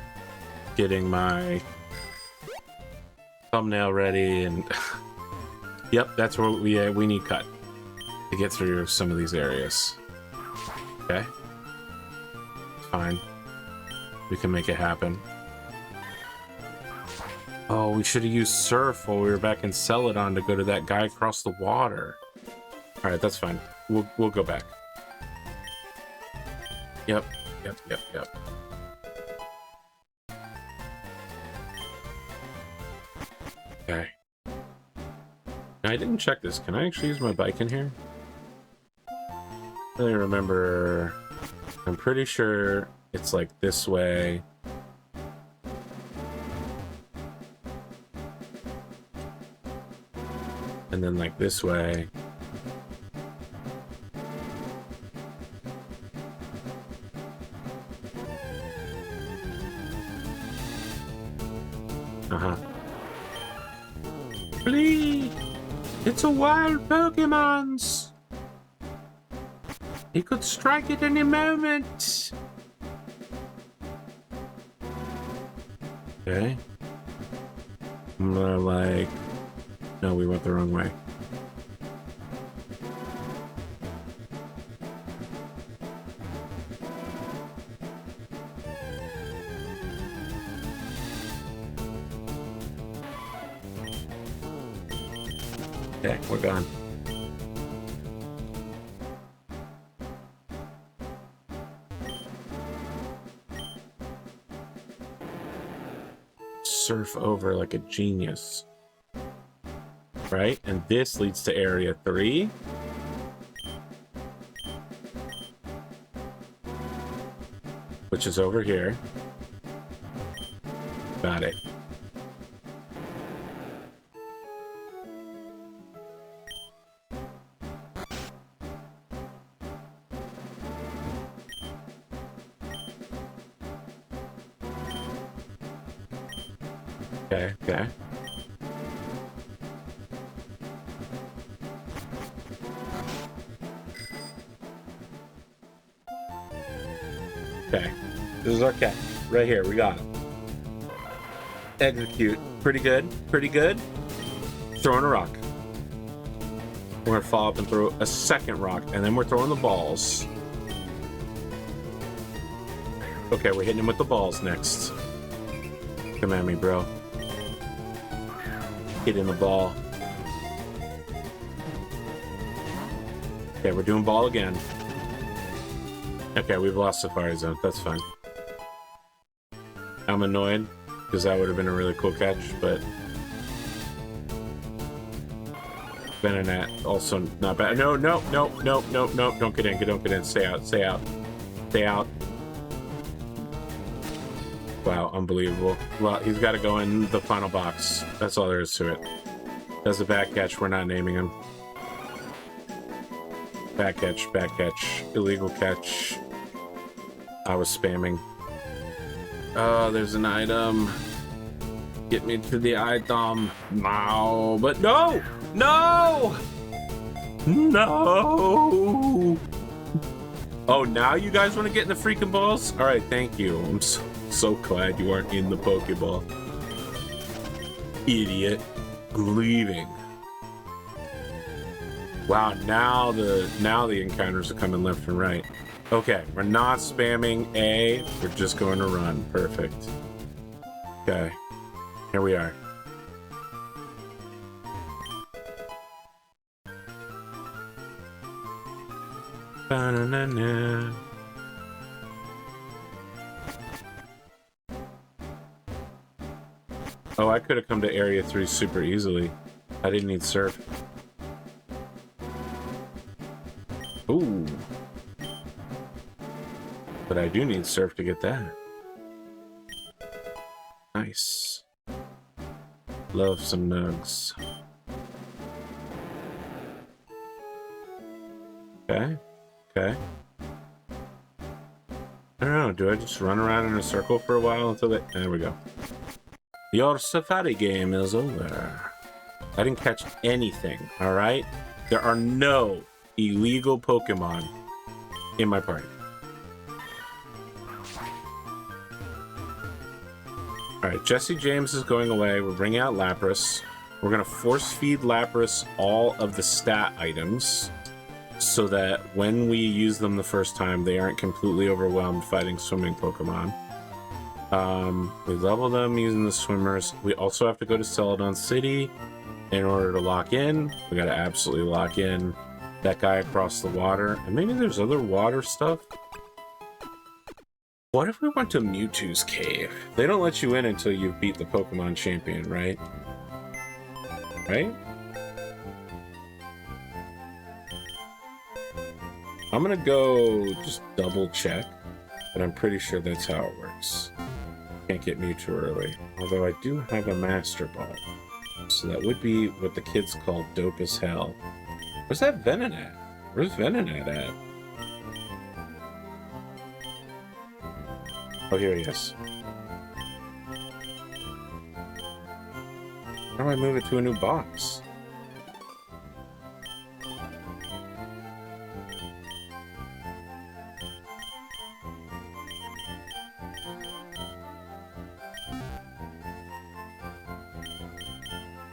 getting my thumbnail ready, and yep, that's where we need cut to get through some of these areas. Okay, fine, we can make it happen. Oh, we should have used Surf while we were back in Celadon to go to that guy across the water. All right, that's fine. We'll go back. Yep. Okay. I didn't check this. Can I actually use my bike in here? I remember. I'm pretty sure it's like this way. And then like this way. Uh-huh. Flee! It's a wild Pokemon's! He could strike at any moment! Okay. I'm gonna like... No, we went the wrong way. Okay, we're gone. Surf over like a genius. Right? And this leads to Area 3. Which is over here. Got it. Okay, okay. Okay, this is our cat. Right here, we got him. Execute. Pretty good, pretty good. Throwing a rock. We're gonna follow up and throw a second rock, and then we're throwing the balls. Okay, we're hitting him with the balls next. Come at me, bro. Hitting the ball. Okay, we're doing ball again. Okay, we've lost Safari Zone. That's fine. I'm annoyed because that would have been a really cool catch, but Venonat also not bad. No, no, no, no, no, no! Don't get in! Don't get in! Stay out! Stay out! Stay out! Wow, unbelievable. Well, he's got to go in the final box. That's all there is to it. That's a back catch. We're not naming him. Back catch, illegal catch. I was spamming. Oh, there's an item. Get me to the item. No, but no! No! No! Oh, now you guys want to get in the freaking balls? All right, thank you. I'm so glad you aren't in the Pokeball. Idiot. Leaving. Wow, now the encounters are coming left and right. Okay, we're not spamming A, we're just going to run. Perfect. Okay, here we are. Ba-na-na-na. Oh, I could have come to Area 3 super easily. I didn't need surf. Ooh. But I do need surf to get that. Nice. Love some nugs. Okay. Okay. I don't know. Do I just run around in a circle for a while until they... There we go. Your safari game is over. I didn't catch anything, alright? There are no illegal Pokemon in my party. Alright, Jesse James is going away. We're bringing out Lapras. We're going to force feed Lapras all of the stat items so that when we use them the first time, they aren't completely overwhelmed fighting swimming Pokemon. We level them using the swimmers. We also have to go to Celadon City in order to lock in. We got to absolutely lock in that guy across the water. And maybe there's other water stuff. What if we went to Mewtwo's cave? They don't let you in until you've beat the Pokemon champion, right? Right? I'm gonna go just double check, but I'm pretty sure that's how it works. Can't get Mewtwo early. Although I do have a Master Ball. So that would be what the kids call dope as hell. Where's that Venonat? Where's Venonat at? Oh, here he is. How do I move it to a new box?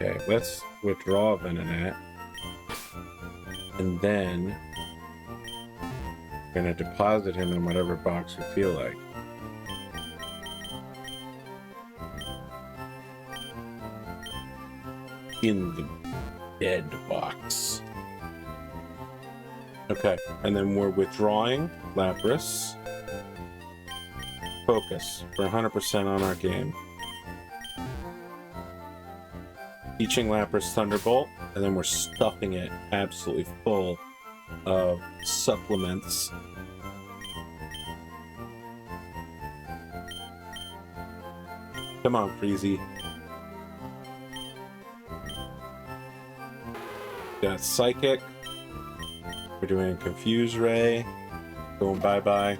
Okay, let's withdraw Venonat. And then we're gonna deposit him in whatever box we feel like. In the dead box. Okay, and then we're withdrawing Lapras. Focus. We're 100% on our game. Teaching Lapras Thunderbolt, and then we're stuffing it absolutely full of supplements. Come on, Freezy. Got Psychic. We're doing Confuse Ray. Going bye-bye.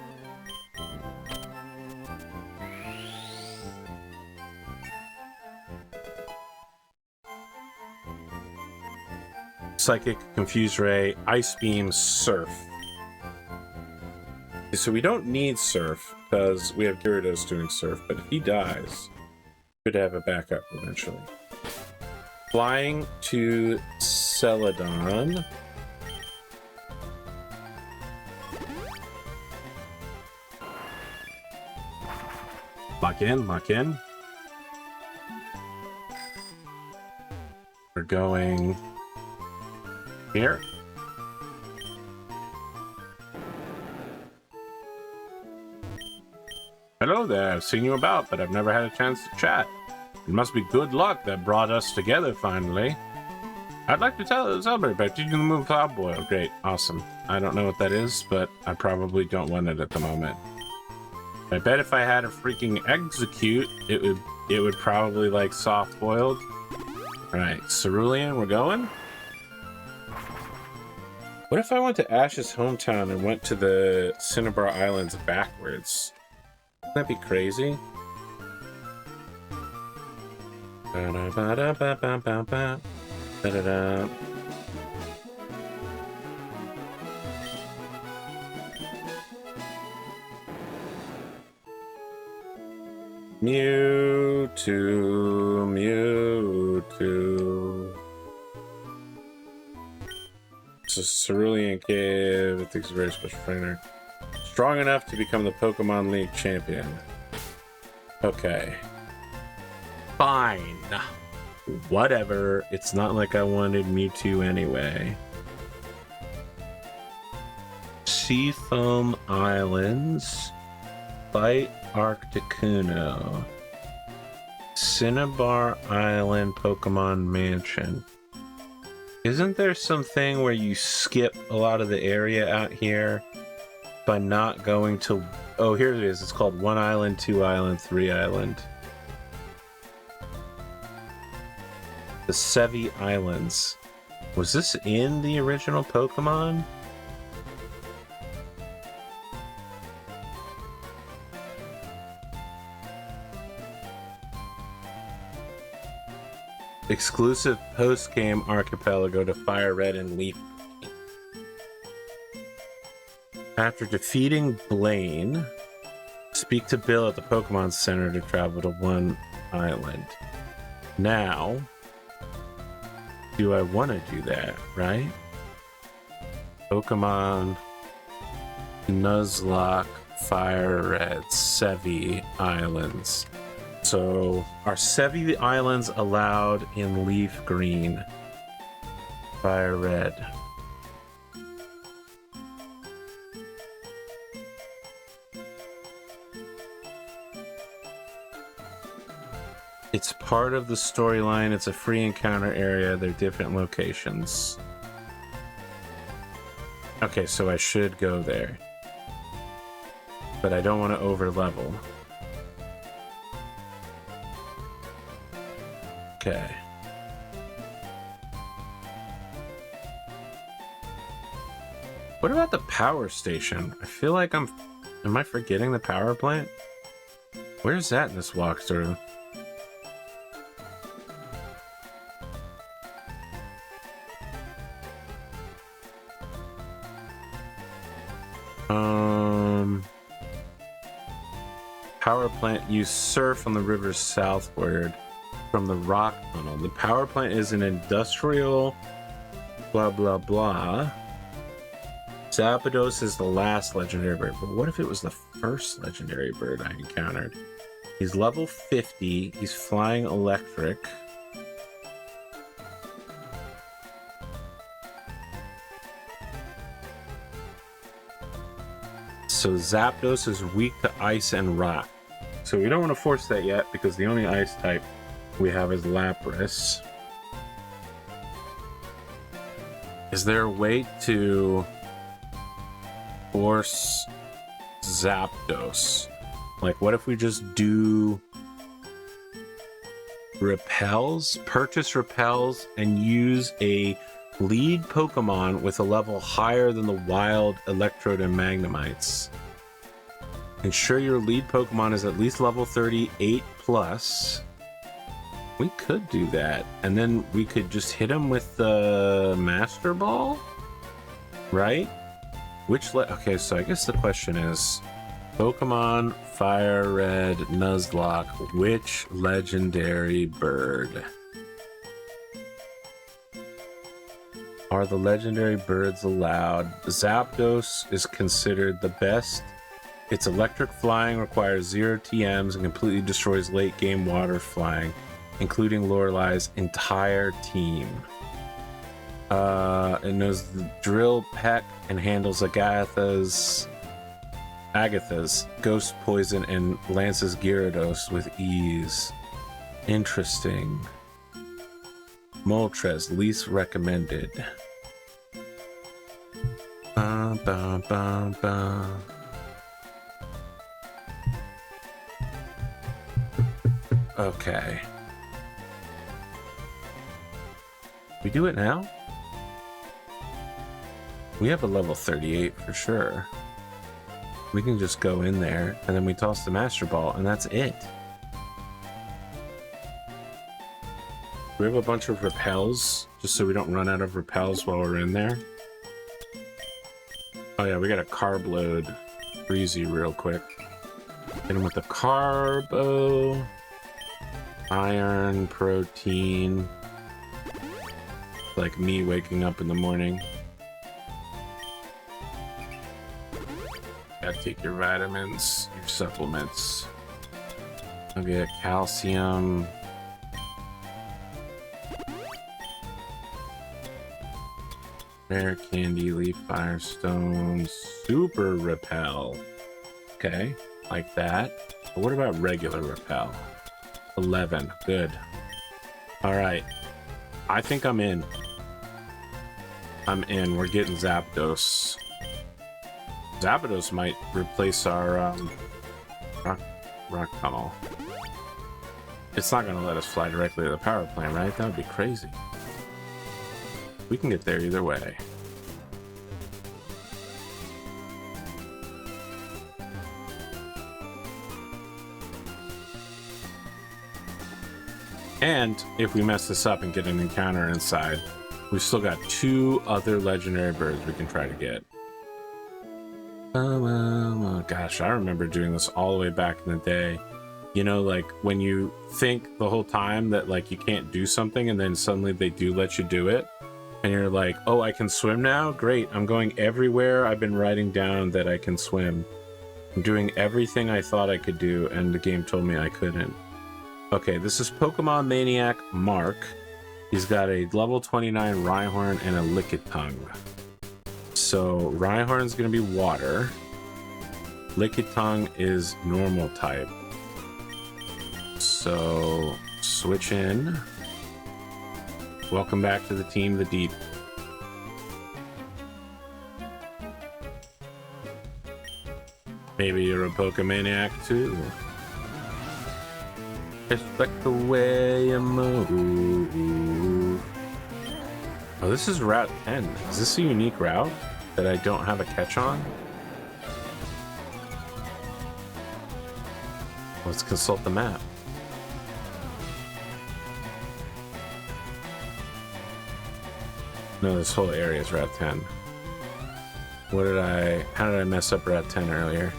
Psychic, Confuse Ray, Ice Beam, Surf. So we don't need Surf because we have Gyarados doing Surf, but if he dies, we could have a backup eventually. Flying to Celadon. Lock in, lock in. We're going here. Hello there, I've seen you about, but I've never had a chance to chat. It must be good luck that brought us together finally. I'd like to celebrate by teaching the move Cloud Boil. Great, awesome. I don't know what that is, but I probably don't want it at the moment. I bet if I had a freaking Execute, it would probably like soft boiled. Alright, Cerulean, we're going. What if I went to Ash's hometown and went to the Cinnabar Islands backwards? Wouldn't that be crazy? Ba-da-ba-da-ba-ba-ba-ba. Da-da-da. Mewtwo, Mewtwo. a cerulean cave. It takes a very special trainer. Strong enough to become the Pokemon League champion. Okay. Fine. Whatever. It's not like I wanted Mewtwo anyway. Seafoam Islands. Fight Articuno. Cinnabar Island Pokemon Mansion. Isn't there something where you skip a lot of the area out here by not going to... Oh, here it is. It's called 1 Island, 2 Island, 3 Island. The Sevi Islands. Was this in the original Pokemon? Exclusive post-game archipelago to FireRed and Leaf. After defeating Blaine, speak to Bill at the Pokemon Center to travel to 1 Island. Now, do I want to do that, right? Pokemon Nuzlocke, FireRed, Sevi Islands. So, are Sevi Islands allowed in Leaf Green? FireRed. It's part of the storyline. It's a free encounter area. They're different locations. Okay, so I should go there. But I don't want to over-level. Okay. What about the power station? I feel like am I forgetting the power plant? Where's that in this walkthrough? Power plant use surf on the river southward from the rock tunnel. The power plant is an industrial blah blah blah. Zapdos is the last legendary bird, but what if it was the first legendary bird I encountered? He's level 50, he's flying electric. So Zapdos is weak to ice and rock. So we don't want to force that yet because the only ice type we have is Lapras. Is there a way to force Zapdos? Like, what if we just do repels, purchase repels, and use a lead Pokemon with a level higher than the wild Electrode and Magnemites? Ensure your lead Pokemon is at least level 38 plus. We could do that, and then we could just hit him with the Master Ball, right? Okay, so I guess the question is, Pokemon FireRed Nuzlocke, which legendary bird? Are the legendary birds allowed? Zapdos is considered the best. Its electric flying requires 0 TMs and completely destroys late game water flying, including Lorelei's entire team. It knows the Drill Peck and handles Agatha's Ghost Poison and Lance's Gyarados with ease. Interesting. Moltres, least recommended. Okay. We do it now? We have a level 38 for sure. We can just go in there and then we toss the Master Ball and that's it. We have a bunch of repels just so we don't run out of repels while we're in there. Oh yeah, we got a carb load Breezy real quick. Hit him with the Carbo. Iron, protein. Like me waking up in the morning. Gotta take your vitamins, your supplements. I'll get calcium. Rare candy, leaf firestone, super repel. Okay, like that. But what about regular repel? 11, good. All right, I think I'm in. I'm in. We're getting Zapdos. Zapdos might replace our rock tunnel. It's not gonna let us fly directly to the power plant, right? That would be crazy. We can get there either way. And if we mess this up and get an encounter inside, we've still got 2 other legendary birds we can try to get. Gosh, I remember doing this all the way back in the day. You know, like when you think the whole time that like you can't do something and then suddenly they do let you do it. And you're like, oh, I can swim now? Great, I'm going everywhere. I've been writing down that I can swim. I'm doing everything I thought I could do, and the game told me I couldn't. Okay, this is Pokemon Maniac Mark. He's got a level 29 Rhyhorn and a Lickitung. So Rhyhorn's gonna be water. Lickitung is normal type. So switch in. Welcome back to the team, the Deep. Maybe you're a Pokemaniac too. Just like the way you move. Oh, this is Route 10. Is this a unique route that I don't have a catch on? Let's consult the map. No, this whole area is Route 10. How did I mess up Route 10 earlier?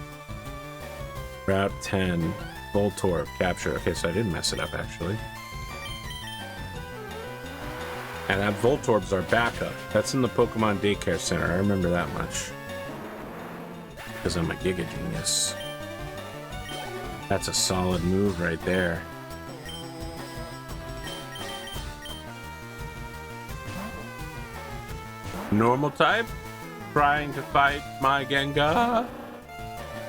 Route 10, Voltorb, capture. Okay, so I didn't mess it up actually. And that Voltorb's our backup. That's in the Pokemon Daycare Center. I remember that much. Because I'm a Giga Genius. That's a solid move right there. Normal type? Trying to fight my Gengar?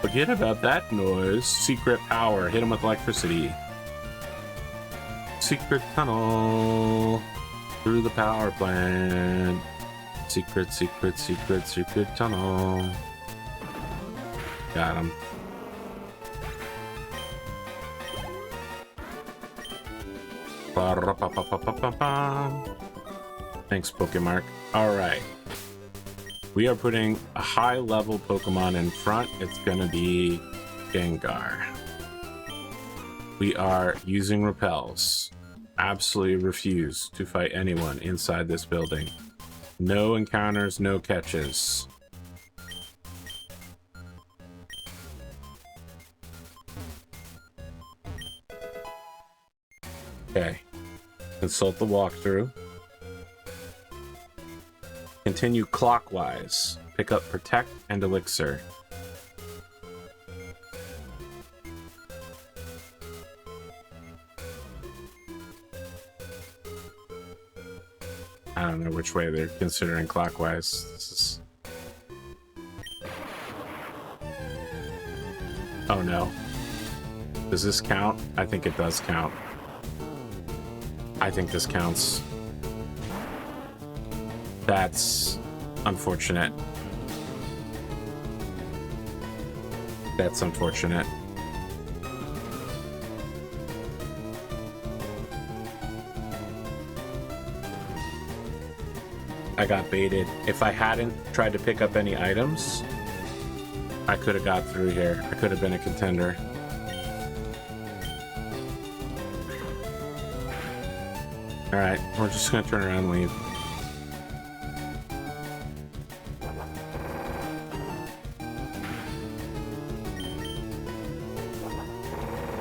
Forget about that noise. Secret power. Hit him with electricity. Secret tunnel. Through the power plant. Secret, secret, secret, secret tunnel. Got him. Thanks, Pokemark. Alright. We are putting a high-level Pokemon in front. It's gonna be Gengar. We are using repels. Absolutely refuse to fight anyone inside this building. No encounters, no catches. Okay. Consult the walkthrough. Continue clockwise. Pick up Protect and Elixir. I don't know which way they're considering clockwise. This is... Oh no. Does this count? I think it does count. I think this counts. That's unfortunate. That's unfortunate. I got baited. If I hadn't tried to pick up any items, I could have got through here. I could have been a contender. Alright, we're just gonna turn around and leave.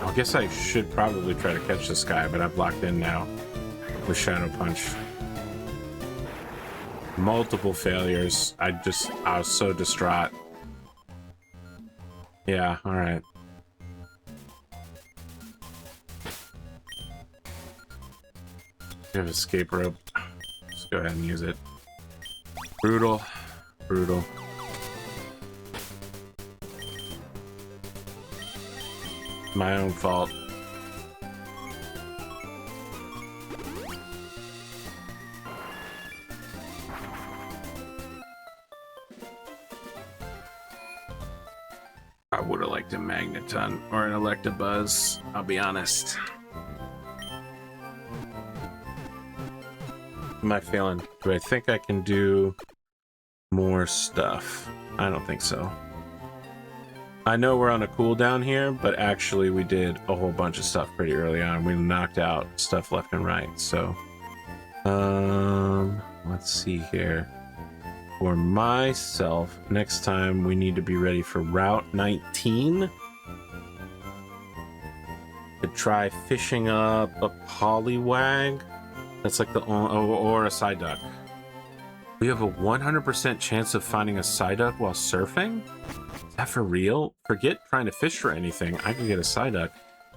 I guess I should probably try to catch this guy, but I've locked in now with Shadow Punch. Multiple failures. I was so distraught. Yeah, alright. We have an escape rope. Let's go ahead and use it. Brutal. Brutal. My own fault. I would have liked a Magneton or an Electabuzz, I'll be honest. Am I feeling? Do I think I can do more stuff? I don't think so. I know we're on a cooldown here, but actually we did a whole bunch of stuff pretty early on. We knocked out stuff left and right, so... let's see here. For myself, next time we need to be ready for Route 19. To try fishing up a Poliwag. That's like the... or a Psyduck. We have a 100% chance of finding a Psyduck while surfing? Is that for real? Forget trying to fish for anything. I could get a Psyduck.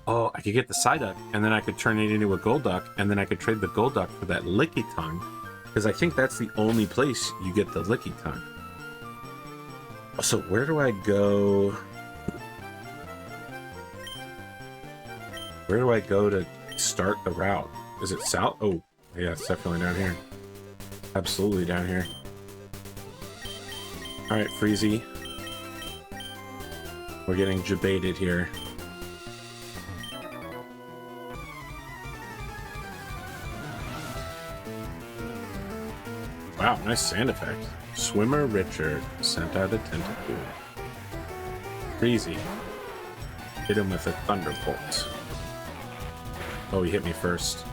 Oh, I could get the Psyduck, and then I could turn it into a Golduck, and then I could trade the Golduck for that Lickitung. Because I think that's the only place you get the Lickitung. So where do I go? Where do I go to start the route? Is it south? Oh, yeah, it's definitely down here. Absolutely down here. Alright, Freezy. We're getting jebaited here. Wow, nice sand effect. Swimmer Richard sent out a tentacle. Freezy. Hit him with a thunderbolt. Oh, he hit me first.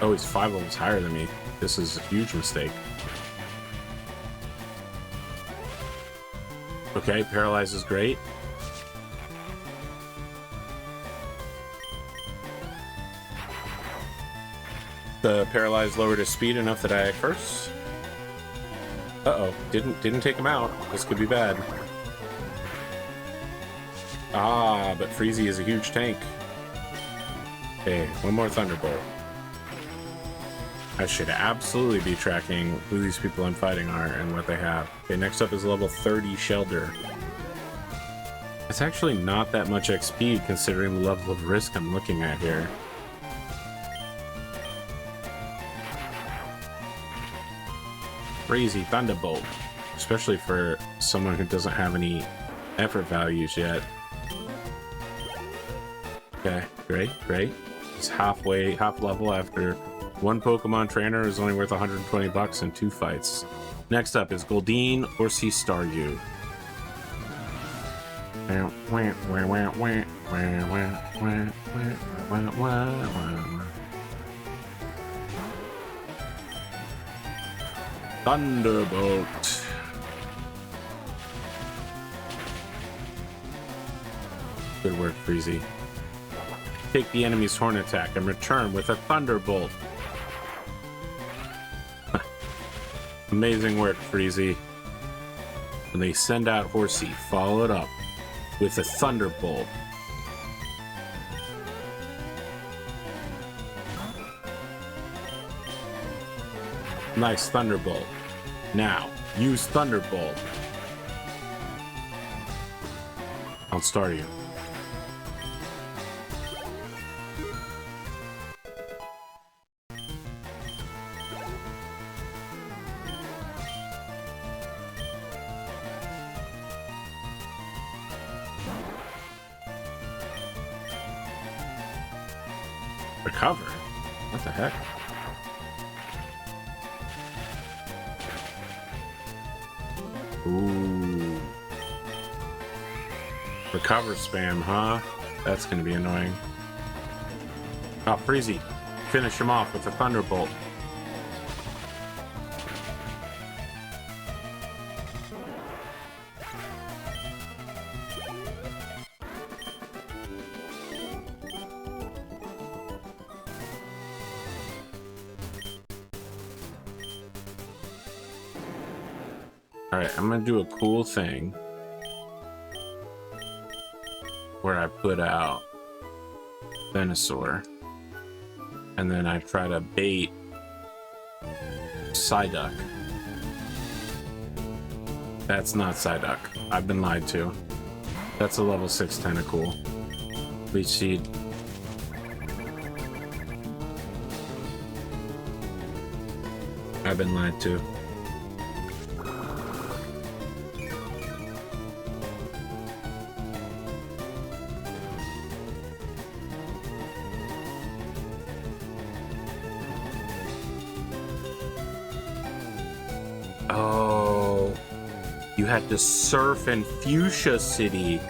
Oh, he's 5 levels higher than me. This is a huge mistake. Okay, Paralyze is great. The Paralyze lowered his speed enough that I curse. Uh-oh, didn't take him out. This could be bad. Ah, but Freezy is a huge tank. Okay, one more Thunderbolt. I should absolutely be tracking who these people I'm fighting are and what they have. Okay, next up is level 30 Shelder. It's actually not that much XP considering the level of risk I'm looking at here. Crazy Thunderbolt, especially for someone who doesn't have any effort values yet. Okay, great, great. It's half level after one Pokemon trainer is only worth 120 bucks in 2 fights. Next up is Goldeen or Sea Staryu. Thunderbolt. Good work, Freezy. Take the enemy's horn attack and return with a Thunderbolt. Amazing work, Freezy. When they send out Horsey, follow it up with a Thunderbolt. Nice Thunderbolt. Now, use Thunderbolt. I'll start you. Recover? What the heck? Ooh. Recover spam, huh? That's gonna be annoying. Oh, Freezy. Finish him off with a Thunderbolt. Alright, I'm gonna do a cool thing where I put out Venusaur and then I try to bait Psyduck. That's not Psyduck. I've been lied to. That's a level 6 tentacle. Leech Seed. I've been lied to. Oh, you had to surf in Fuchsia City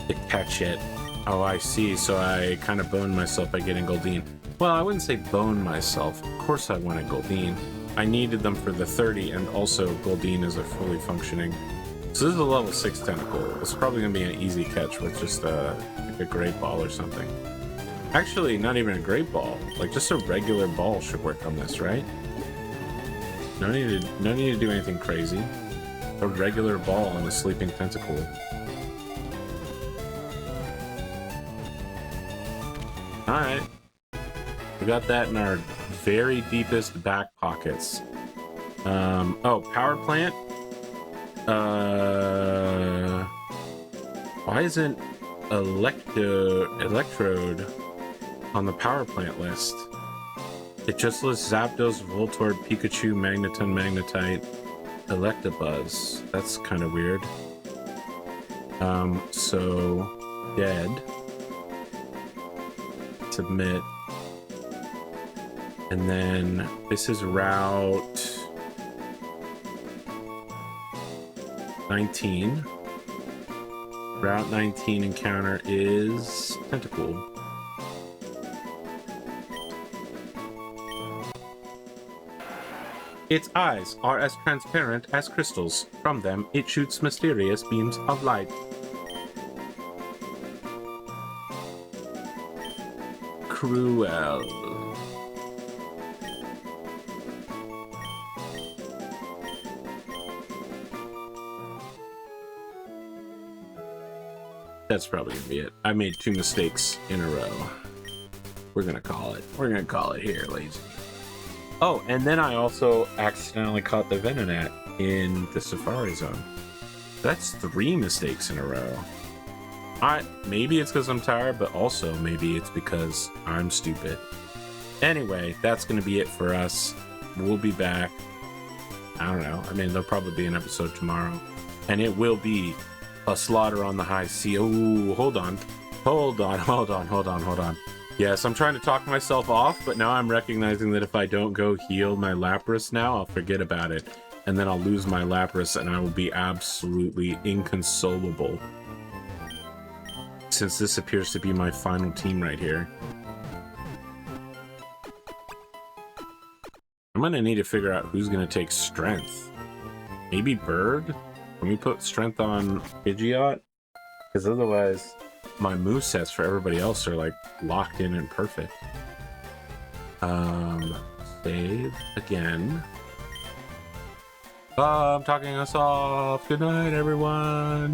to catch it. Oh, I see. So I kind of boned myself by getting Goldeen. Well, I wouldn't say bone myself. Of course I wanted Goldeen. I needed them for the 30, and also Goldeen is a fully functioning. So this is a level 6 tentacle. It's probably going to be an easy catch with just like a great ball or something. Actually, not even a great ball. Like, just a regular ball should work on this, right? No need to do anything crazy. A regular ball on a sleeping tentacle. Alright. We got that in our very deepest back pockets. Oh, power plant? Why isn't Electrode on the power plant list? It just lists Zapdos, Voltorb, Pikachu, Magneton, Magnetite, Electabuzz. That's kind of weird. So dead. Submit. And then this is Route 19. Route 19 encounter is Tentacool. Its eyes are as transparent as crystals. From them, it shoots mysterious beams of light. Cruel. That's probably gonna be it. I made 2 mistakes in a row. We're gonna call it. We're gonna call it here, ladies. Oh, and then I also accidentally caught the Venonat in the Safari Zone. That's 3 mistakes in a row. Maybe it's because I'm tired, but also maybe it's because I'm stupid. Anyway, that's going to be it for us. We'll be back. I don't know. I mean, there'll probably be an episode tomorrow. And it will be a slaughter on the high sea. Oh, hold on. Yes, I'm trying to talk myself off, but now I'm recognizing that if I don't go heal my Lapras now, I'll forget about it. And then I'll lose my Lapras and I will be absolutely inconsolable. Since this appears to be my final team right here. I'm gonna need to figure out who's gonna take strength. Maybe Bird? Can we put strength on Pidgeot? Because otherwise, my movesets for everybody else are like locked in and perfect. Save again. I'm talking us off. Good night, everyone.